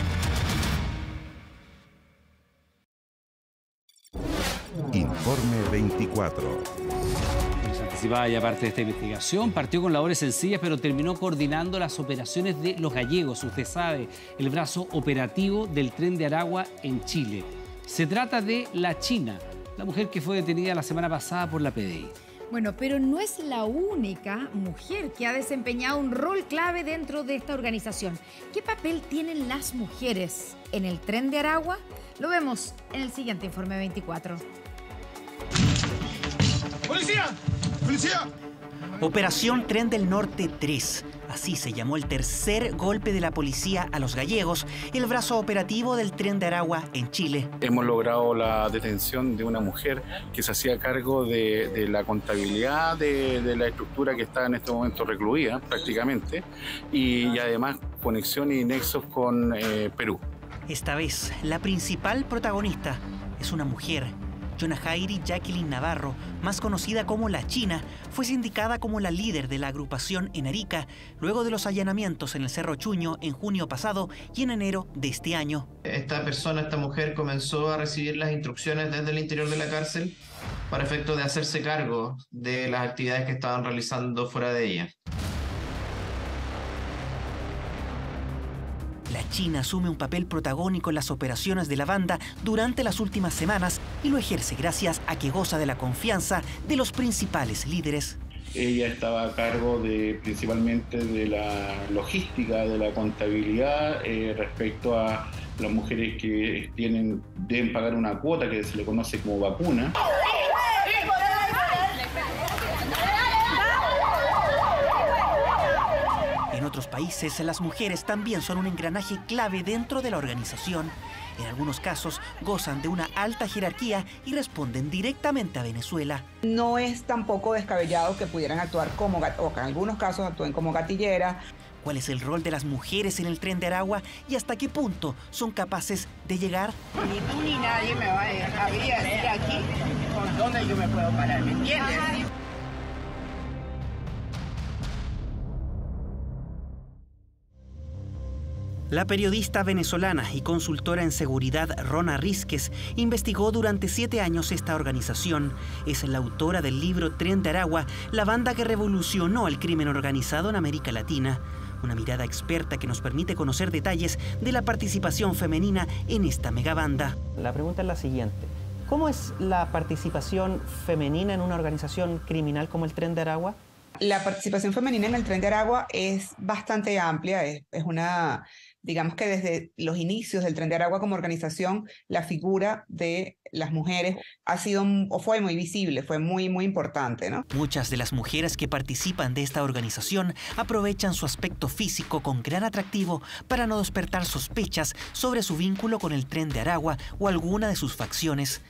Informe 24. Participaba ya parte de esta investigación, partió con labores sencillas, pero terminó coordinando las operaciones de los gallegos. Usted sabe, el brazo operativo del Tren de Aragua en Chile. Se trata de la China, la mujer que fue detenida la semana pasada por la PDI. Bueno, pero no es la única mujer que ha desempeñado un rol clave dentro de esta organización. ¿Qué papel tienen las mujeres en el Tren de Aragua? Lo vemos en el siguiente Informe 24. ¡Policía! ¡Policía! Operación Tren del Norte 3. Así se llamó el tercer golpe de la policía a los gallegos, el brazo operativo del Tren de Aragua en Chile. Hemos logrado la detención de una mujer que se hacía cargo de la contabilidad de la estructura que está en este momento recluida prácticamente y además conexión y nexos con Perú. Esta vez, la principal protagonista es una mujer. Yonajairi Jacqueline Navarro, más conocida como La China, fue sindicada como la líder de la agrupación en Arica, luego de los allanamientos en el Cerro Chuño en junio pasado y en enero de este año. Esta mujer, comenzó a recibir las instrucciones desde el interior de la cárcel para efecto de hacerse cargo de las actividades que estaban realizando fuera de ella. La China asume un papel protagónico en las operaciones de la banda durante las últimas semanas y lo ejerce gracias a que goza de la confianza de los principales líderes. Ella estaba a cargo principalmente de la logística, de la contabilidad respecto a las mujeres que deben pagar una cuota que se le conoce como vacuna. En otros países, las mujeres también son un engranaje clave dentro de la organización. En algunos casos, gozan de una alta jerarquía y responden directamente a Venezuela. No es tampoco descabellado que pudieran actuar o que en algunos casos actúen como gatilleras. ¿Cuál es el rol de las mujeres en el Tren de Aragua y hasta qué punto son capaces de llegar? Ni tú ni nadie me va a decir aquí por dónde yo me puedo parar, ¿me entiendes? La periodista venezolana y consultora en seguridad Rona Rísquez investigó durante 7 años esta organización. Es la autora del libro Tren de Aragua, la banda que revolucionó el crimen organizado en América Latina. Una mirada experta que nos permite conocer detalles de la participación femenina en esta megabanda. La pregunta es la siguiente. ¿Cómo es la participación femenina en una organización criminal como el Tren de Aragua? La participación femenina en el Tren de Aragua es bastante amplia, es una... Digamos que desde los inicios del Tren de Aragua como organización, la figura de las mujeres ha sido o fue muy visible, fue muy importante, ¿no? Muchas de las mujeres que participan de esta organización aprovechan su aspecto físico con gran atractivo para no despertar sospechas sobre su vínculo con el Tren de Aragua o alguna de sus facciones.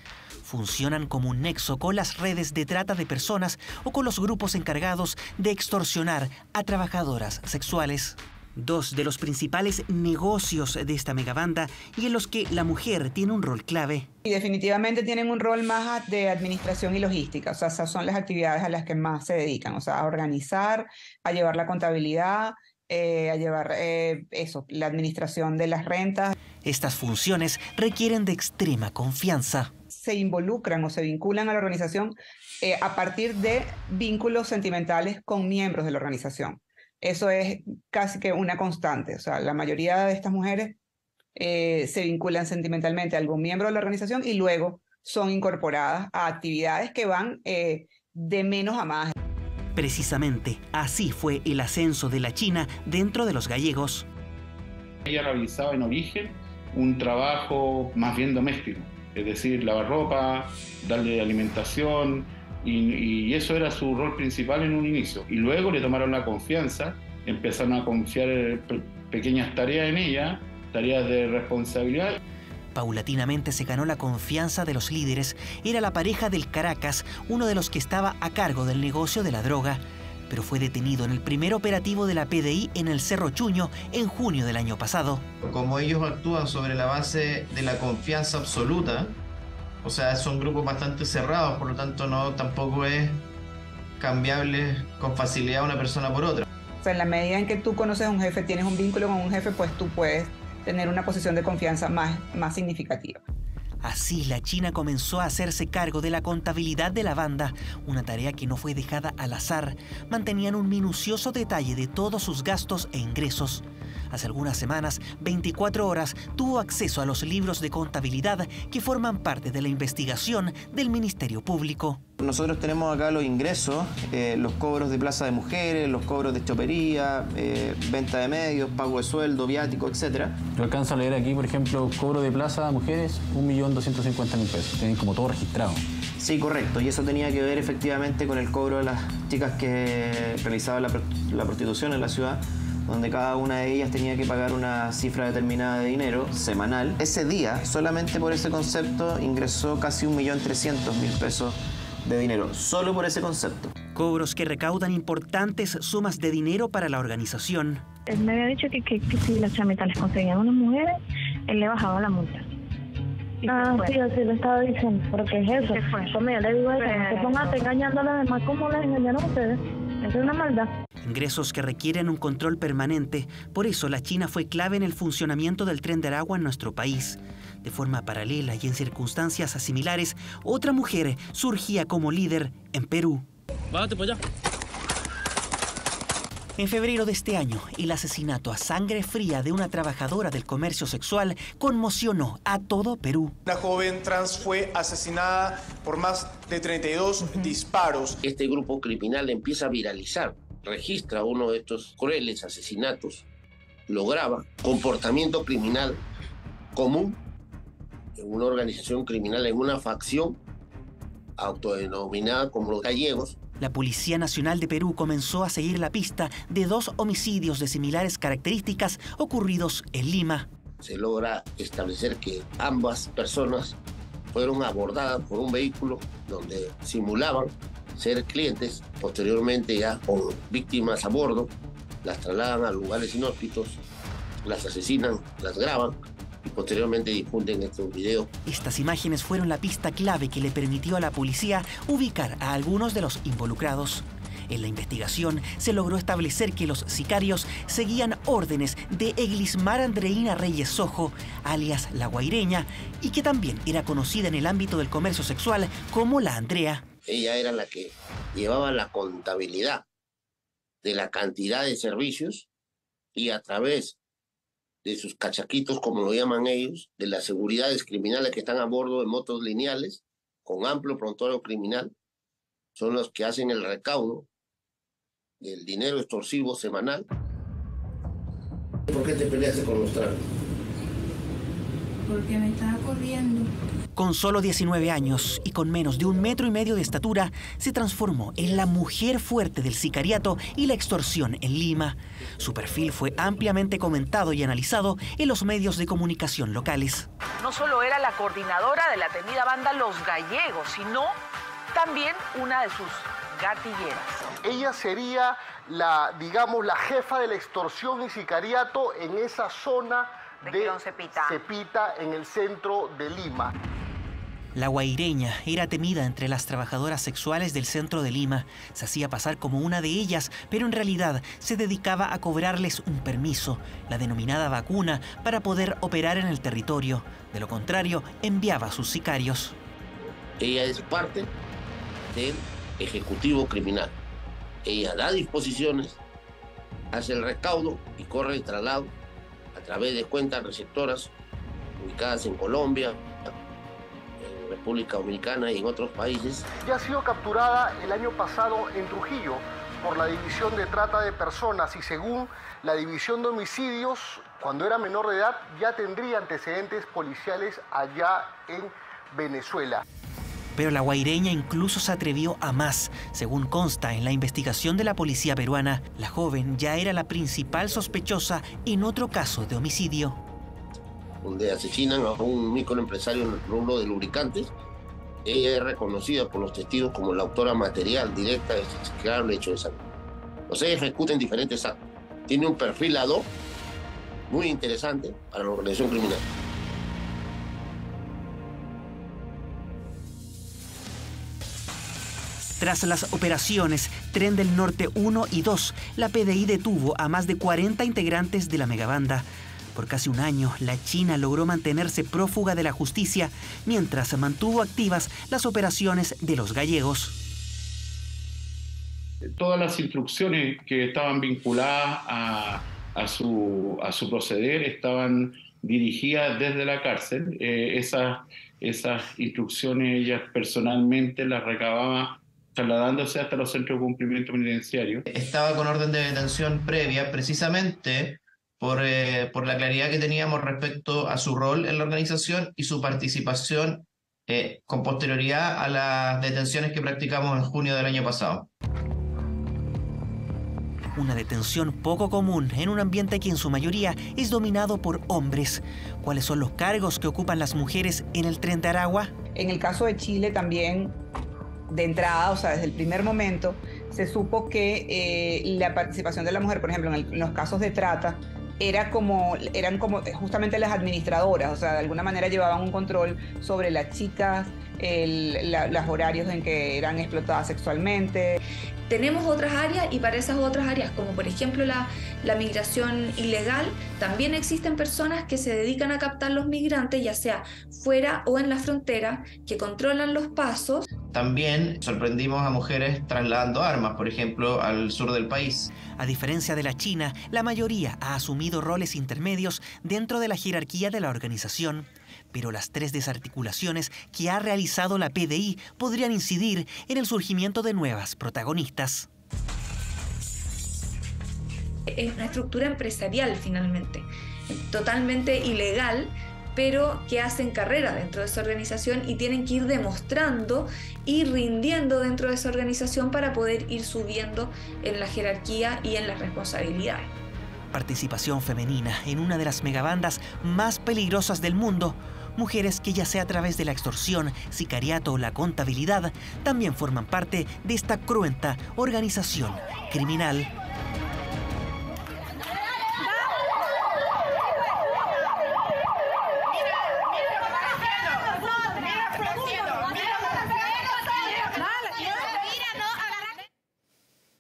Funcionan como un nexo con las redes de trata de personas o con los grupos encargados de extorsionar a trabajadoras sexuales. Dos de los principales negocios de esta megabanda y en los que la mujer tiene un rol clave. Y definitivamente tienen un rol más de administración y logística, o sea, esas son las actividades a las que más se dedican, o sea, a organizar, a llevar la contabilidad, a llevar la administración de las rentas. Estas funciones requieren de extrema confianza. Se involucran o se vinculan a la organización a partir de vínculos sentimentales con miembros de la organización. Eso es casi que una constante. O sea, la mayoría de estas mujeres se vinculan sentimentalmente a algún miembro de la organización y luego son incorporadas a actividades que van de menos a más. Precisamente así fue el ascenso de La China dentro de los gallegos. Ella realizaba en origen un trabajo más bien doméstico, es decir, lavar ropa, darle alimentación, y eso era su rol principal en un inicio. Y luego le tomaron la confianza, empezaron a confiar pequeñas tareas en ella, tareas de responsabilidad. Paulatinamente se ganó la confianza de los líderes. Era la pareja del Caracas, uno de los que estaba a cargo del negocio de la droga, pero fue detenido en el primer operativo de la PDI en el Cerro Chuño en junio del año pasado. Como ellos actúan sobre la base de la confianza absoluta, o sea, son grupos bastante cerrados, por lo tanto tampoco es cambiable con facilidad una persona por otra. O sea, en la medida en que tú conoces a un jefe, tienes un vínculo con un jefe, pues tú puedes tener una posición de confianza más significativa. Así, La China comenzó a hacerse cargo de la contabilidad de la banda, una tarea que no fue dejada al azar. Mantenían un minucioso detalle de todos sus gastos e ingresos. Hace algunas semanas, 24 horas, tuvo acceso a los libros de contabilidad que forman parte de la investigación del Ministerio Público. Nosotros tenemos acá los ingresos, los cobros de plaza de mujeres, los cobros de chopería, venta de medios, pago de sueldo, viático, etc. Yo alcanzo a leer aquí, por ejemplo, cobro de plaza de mujeres, 1.250.000 pesos. Tienen como todo registrado. Sí, correcto, y eso tenía que ver efectivamente con el cobro de las chicas que realizaban la prostitución en la ciudad, donde cada una de ellas tenía que pagar una cifra determinada de dinero semanal. Ese día, solamente por ese concepto, ingresó casi 1.300.000 pesos de dinero, solo por ese concepto. Cobros que recaudan importantes sumas de dinero para la organización. Él me había dicho que si las chamitas les conseguían unas mujeres, él le bajaba la multa. Sí, así lo estaba diciendo, porque es eso. Como yo le digo a ella, no se pongan engañando a las demás como les engañaron a ustedes. Eso es una maldad. Ingresos que requieren un control permanente. Por eso la China fue clave en el funcionamiento del Tren de Aragua en nuestro país. De forma paralela y en circunstancias similares, otra mujer surgía como líder en Perú. Bájate por allá. En febrero de este año, el asesinato a sangre fría de una trabajadora del comercio sexual conmocionó a todo Perú. La joven trans fue asesinada por más de 32 disparos. Este grupo criminal empieza a viralizar, registra uno de estos crueles asesinatos, lo graba, comportamiento criminal común en una organización criminal, en una facción autodenominada como los gallegos. La Policía Nacional de Perú comenzó a seguir la pista de 2 homicidios de similares características ocurridos en Lima. Se logra establecer que ambas personas fueron abordadas por un vehículo donde simulaban ser clientes. Posteriormente, ya con víctimas a bordo, las trasladan a lugares inhóspitos, las asesinan, las graban y posteriormente difunden estos videos. Estas imágenes fueron la pista clave que le permitió a la policía ubicar a algunos de los involucrados. En la investigación se logró establecer que los sicarios seguían órdenes de Eglismar Andreina Reyes Sojo, alias La Guaireña, y que también era conocida en el ámbito del comercio sexual como La Andrea. Ella era la que llevaba la contabilidad de la cantidad de servicios y a través de sus cachaquitos, como lo llaman ellos, de las seguridades criminales que están a bordo de motos lineales, con amplio prontuario criminal, son los que hacen el recaudo del dinero extorsivo semanal. ¿Por qué te peleaste con los tragos? Porque me estaba corriendo. Con solo 19 años y con menos de 1,5 metros de estatura, se transformó en la mujer fuerte del sicariato y la extorsión en Lima. Su perfil fue ampliamente comentado y analizado en los medios de comunicación locales. No solo era la coordinadora de la temida banda Los Gallegos, sino también una de sus gatilleras. Ella sería la jefa de la extorsión y sicariato en esa zona de Cepita, en el centro de Lima. La Guaireña era temida entre las trabajadoras sexuales del centro de Lima. Se hacía pasar como una de ellas, pero en realidad se dedicaba a cobrarles un permiso, la denominada vacuna, para poder operar en el territorio. De lo contrario, enviaba a sus sicarios. Ella es parte del ejecutivo criminal. Ella da disposiciones, hace el recaudo y corre el traslado a través de cuentas receptoras ubicadas en Colombia, en República Dominicana y en otros países. Ya ha sido capturada el año pasado en Trujillo por la División de Trata de Personas y según la División de Homicidios, cuando era menor de edad ya tendría antecedentes policiales allá en Venezuela. Pero la Guaireña incluso se atrevió a más. Según consta en la investigación de la policía peruana, la joven ya era la principal sospechosa en otro caso de homicidio. Donde asesinan a un microempresario en el rubro de lubricantes. Ella es reconocida por los testigos como la autora material directa de este execrable hecho de sangre. O sea, ella ejecuta en diferentes actos. Tiene un perfil ad hoc muy interesante para la organización criminal. Tras las operaciones Tren del Norte 1 y 2, la PDI detuvo a más de 40 integrantes de la megabanda. Por casi un año, la China logró mantenerse prófuga de la justicia, mientras mantuvo activas las operaciones de los gallegos. Todas las instrucciones que estaban vinculadas a su proceder estaban dirigidas desde la cárcel. Esas instrucciones ellas personalmente las recababa trasladándose hasta los centros de cumplimiento penitenciario. Estaba con orden de detención previa precisamente por la claridad que teníamos respecto a su rol en la organización y su participación con posterioridad a las detenciones que practicamos en junio del año pasado. Una detención poco común en un ambiente que en su mayoría es dominado por hombres. ¿Cuáles son los cargos que ocupan las mujeres en el Tren de Aragua? En el caso de Chile también, de entrada, o sea, desde el primer momento, se supo que la participación de la mujer, por ejemplo, en los casos de trata, eran como justamente las administradoras, o sea, de alguna manera llevaban un control sobre las chicas, los horarios en que eran explotadas sexualmente. Tenemos otras áreas y para esas otras áreas, como por ejemplo la migración ilegal, también existen personas que se dedican a captar los migrantes, ya sea fuera o en la frontera, que controlan los pasos. También sorprendimos a mujeres trasladando armas, por ejemplo, al sur del país. A diferencia de la China, la mayoría ha asumido roles intermedios dentro de la jerarquía de la organización. Pero las 3 desarticulaciones que ha realizado la PDI podrían incidir en el surgimiento de nuevas protagonistas. Es una estructura empresarial finalmente, totalmente ilegal, pero que hacen carrera dentro de esa organización y tienen que ir demostrando y rindiendo dentro de esa organización para poder ir subiendo en la jerarquía y en las responsabilidades. Participación femenina en una de las megabandas más peligrosas del mundo. Mujeres que ya sea a través de la extorsión, sicariato o la contabilidad, también forman parte de esta cruenta organización criminal.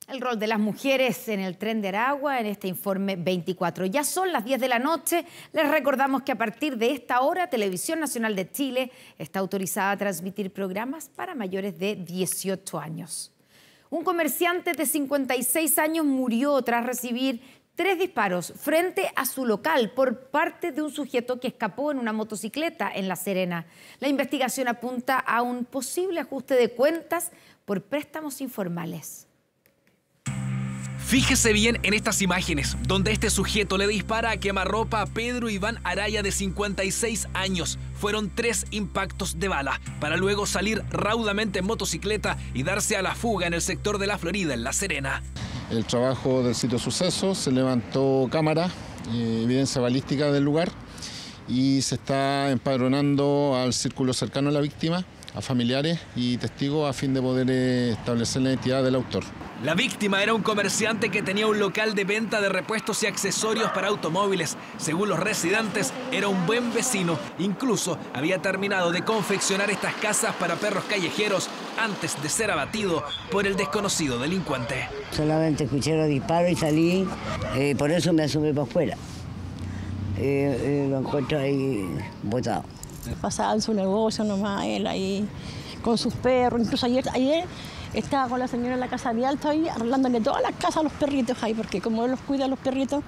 El rol de las mujeres en el Tren de Aragua en este informe 24. Ya son las 10 de la noche. Les recordamos que a partir de esta hora, Televisión Nacional de Chile está autorizada a transmitir programas para mayores de 18 años. Un comerciante de 56 años murió tras recibir 3 disparos frente a su local por parte de un sujeto que escapó en una motocicleta en La Serena. La investigación apunta a un posible ajuste de cuentas por préstamos informales. Fíjese bien en estas imágenes, donde este sujeto le dispara a quemarropa a Pedro Iván Araya, de 56 años. Fueron 3 impactos de bala, para luego salir raudamente en motocicleta y darse a la fuga en el sector de La Florida, en La Serena. El trabajo del sitio de suceso, se levantó cámara, evidencia balística del lugar, y se está empadronando al círculo cercano a la víctima, a familiares y testigos, a fin de poder establecer la identidad del autor. La víctima era un comerciante que tenía un local de venta de repuestos y accesorios para automóviles. Según los residentes, era un buen vecino. Incluso había terminado de confeccionar estas casas para perros callejeros antes de ser abatido por el desconocido delincuente. Solamente escuché los disparos y salí, por eso me asomé para afuera. Lo encuentro ahí botado. Pasaba en su negocio nomás, él ahí con sus perros. Incluso ayer estaba con la señora en la casa de Alto ahí, arreglándole todas las casas a los perritos ahí, porque como él los cuida a los perritos.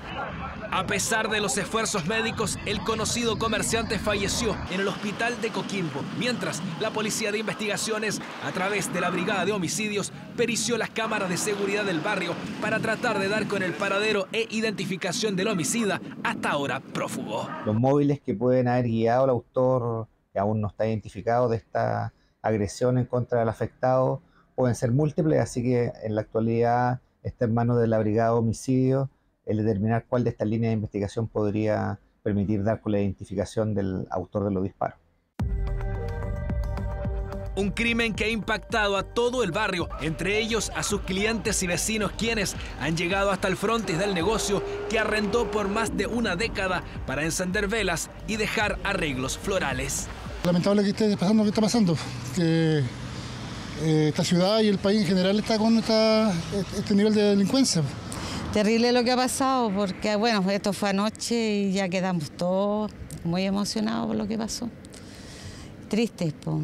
A pesar de los esfuerzos médicos, el conocido comerciante falleció en el hospital de Coquimbo, mientras la Policía de Investigaciones, a través de la Brigada de Homicidios, perició las cámaras de seguridad del barrio para tratar de dar con el paradero e identificación del homicida, hasta ahora prófugo. Los móviles que pueden haber guiado al autor, que aún no está identificado, de esta agresión en contra del afectado, pueden ser múltiples, así que en la actualidad está en manos de la Brigada de Homicidios el determinar cuál de estas líneas de investigación podría permitir dar con la identificación del autor de los disparos. Un crimen que ha impactado a todo el barrio, entre ellos a sus clientes y vecinos, quienes han llegado hasta el frontis del negocio que arrendó por más de una década para encender velas y dejar arreglos florales. Lamentable que esté pasando lo que está pasando, que esta ciudad y el país en general está con este nivel de delincuencia. Terrible lo que ha pasado, porque bueno, esto fue anoche y ya quedamos todos muy emocionados por lo que pasó. Tristes, po.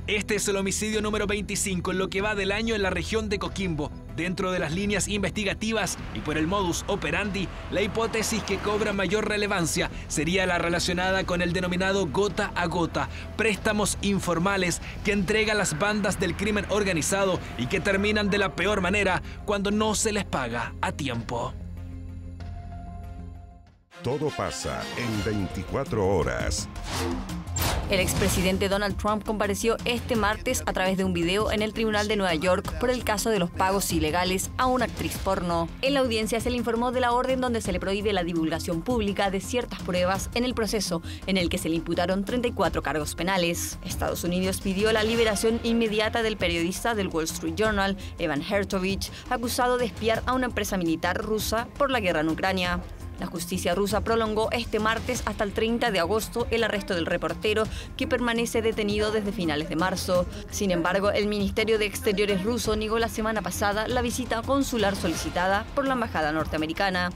Este es el homicidio número 25 en lo que va del año en la región de Coquimbo. Dentro de las líneas investigativas y por el modus operandi, la hipótesis que cobra mayor relevancia sería la relacionada con el denominado gota a gota, préstamos informales que entregan las bandas del crimen organizado y que terminan de la peor manera cuando no se les paga a tiempo. Todo pasa en 24 horas. El expresidente Donald Trump compareció este martes a través de un video en el Tribunal de Nueva York por el caso de los pagos ilegales a una actriz porno. En la audiencia se le informó de la orden donde se le prohíbe la divulgación pública de ciertas pruebas en el proceso en el que se le imputaron 34 cargos penales. Estados Unidos pidió la liberación inmediata del periodista del Wall Street Journal, Evan Hertovich, acusado de espiar a una empresa militar rusa por la guerra en Ucrania. La justicia rusa prolongó este martes hasta el 30 de agosto el arresto del reportero, que permanece detenido desde finales de marzo. Sin embargo, el Ministerio de Exteriores ruso negó la semana pasada la visita consular solicitada por la embajada norteamericana.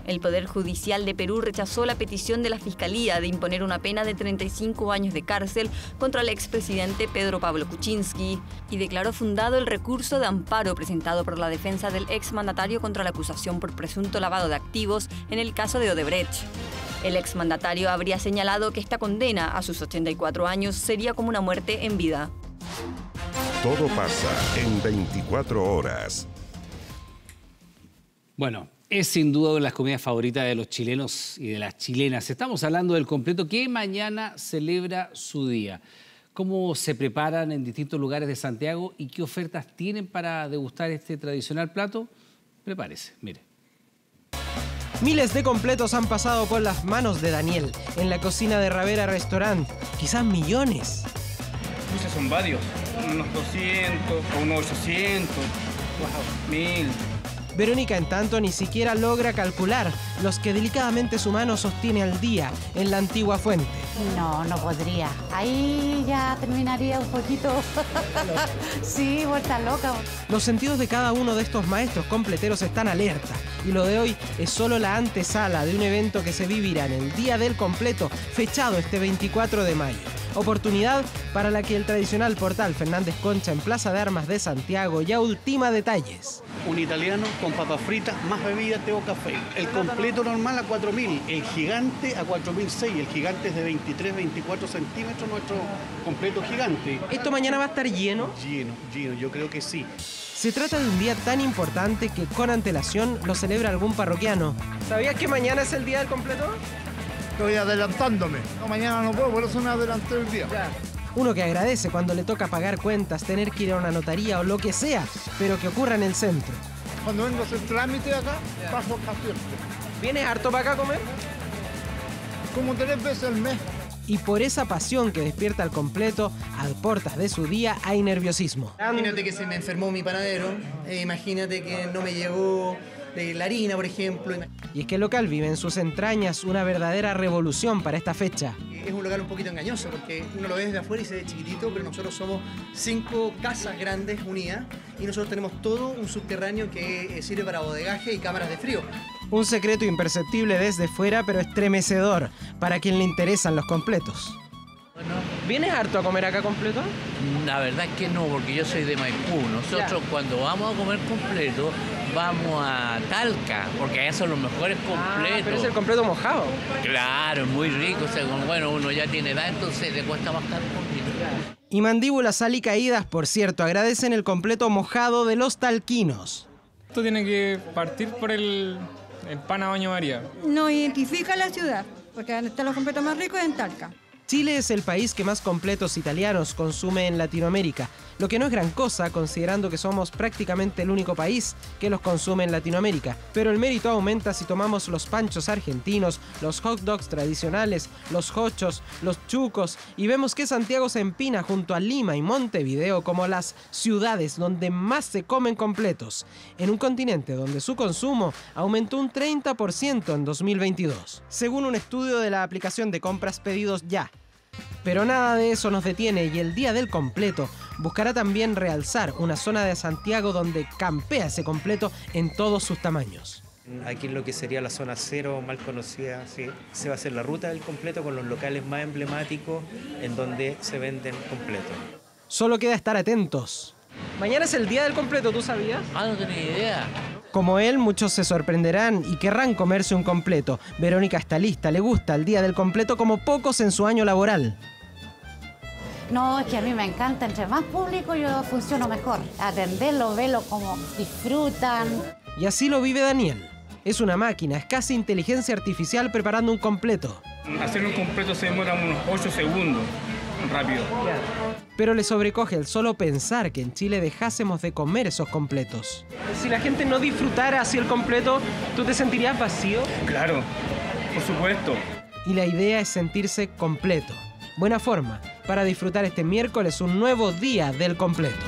El Poder Judicial de Perú rechazó la petición de la Fiscalía de imponer una pena de 35 años de cárcel contra el expresidente Pedro Pablo Kuczynski y declaró fundado el recurso de amparo presentado por la defensa del exmandatario contra la acusación por presunto lavado de activos en el caso de Odebrecht. El exmandatario habría señalado que esta condena a sus 84 años sería como una muerte en vida. Todo pasa en 24 horas. Bueno, es sin duda una de las comidas favoritas de los chilenos y de las chilenas. Estamos hablando del completo que mañana celebra su día. ¿Cómo se preparan en distintos lugares de Santiago y qué ofertas tienen para degustar este tradicional plato? Prepárese, mire. Miles de completos han pasado por las manos de Daniel en la cocina de Ravera Restaurant. Quizás millones. Muchos son varios, unos 200 o unos 800, 1000. Verónica, en tanto, ni siquiera logra calcular los que delicadamente su mano sostiene al día en la antigua fuente. No, no podría. Ahí ya terminaría un poquito. Sí, vuelta loca. Los sentidos de cada uno de estos maestros completeros están alerta. Y lo de hoy es solo la antesala de un evento que se vivirá en el Día del Completo, fechado este 24 de mayo. Oportunidad para la que el tradicional portal Fernández Concha en Plaza de Armas de Santiago ya ultima detalles. Un italiano con papas fritas, más bebida, té o café. El completo normal a 4.000, el gigante a 4.006. El gigante es de 23-24 centímetros, nuestro completo gigante. ¿Esto mañana va a estar lleno? Lleno, yo creo que sí. Se trata de un día tan importante que con antelación lo celebra algún parroquiano. ¿Sabías que mañana es el Día del Completo? Estoy adelantándome. No, mañana no puedo, por eso me adelanté el día. Ya. Uno que agradece cuando le toca pagar cuentas, tener que ir a una notaría o lo que sea, pero que ocurra en el centro. Cuando vengo a hacer trámite acá, paso acá siempre. ¿Vienes harto para acá a comer? Como 3 veces al mes. Y por esa pasión que despierta al completo, a puertas de su día hay nerviosismo. Imagínate que se me enfermó mi panadero, imagínate que no me llegó la harina, por ejemplo. Y es que el local vive en sus entrañas una verdadera revolución para esta fecha. Es un local un poquito engañoso porque uno lo ve desde afuera y se ve chiquitito, pero nosotros somos 5 casas grandes unidas y nosotros tenemos todo un subterráneo que sirve para bodegaje y cámaras de frío. Un secreto imperceptible desde fuera, pero estremecedor para quien le interesan los completos. ¿Vienes harto a comer acá completo? La verdad es que no, porque yo soy de Maipú. Nosotros cuando vamos a comer completo, vamos a Talca, porque allá son los mejores completos. Pero es el completo mojado. Claro, es muy rico. O sea, bueno, uno ya tiene edad, entonces le cuesta bajar un poquito. Y mandíbulas alicaídas, por cierto, agradecen el completo mojado de los talquinos. Esto tiene que partir por el pan a baño María. No identifica la ciudad, porque donde están los completos más ricos es en Talca. Chile es el país que más completos italianos consume en Latinoamérica, lo que no es gran cosa considerando que somos prácticamente el único país que los consume en Latinoamérica. Pero el mérito aumenta si tomamos los panchos argentinos, los hot dogs tradicionales, los hochos, los chucos y vemos que Santiago se empina junto a Lima y Montevideo como las ciudades donde más se comen completos, en un continente donde su consumo aumentó un 30% en 2022, según un estudio de la aplicación de compras Pedidos Ya. Pero nada de eso nos detiene y el Día del Completo buscará también realzar una zona de Santiago donde campea ese completo en todos sus tamaños. Aquí en lo que sería la zona cero, mal conocida, ¿sí? Se va a hacer la ruta del completo con los locales más emblemáticos en donde se venden completos. Solo queda estar atentos. Mañana es el Día del Completo, ¿tú sabías? No tenía idea. Como él, muchos se sorprenderán y querrán comerse un completo. Verónica está lista, le gusta el Día del Completo como pocos en su año laboral. No, es que a mí me encanta, entre más público yo funciono mejor. Atenderlo, verlo como disfrutan. Y así lo vive Daniel. Es una máquina, es casi inteligencia artificial preparando un completo. Hacer un completo se demora unos 8 segundos, rápido. Pero le sobrecoge el solo pensar que en Chile dejásemos de comer esos completos. Si la gente no disfrutara así el completo, ¿tú te sentirías vacío? Claro, por supuesto. Y la idea es sentirse completo. Buena forma para disfrutar este miércoles un nuevo día del completo.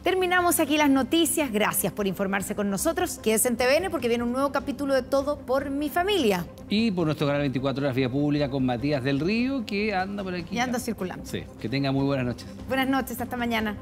Terminamos aquí las noticias. Gracias por informarse con nosotros. Quédese en TVN porque viene un nuevo capítulo de Todo por mi familia. Y por nuestro canal 24 Horas Vía Pública con Matías del Río, que anda por aquí. Y anda circulando. Sí, que tenga muy buenas noches. Buenas noches, hasta mañana.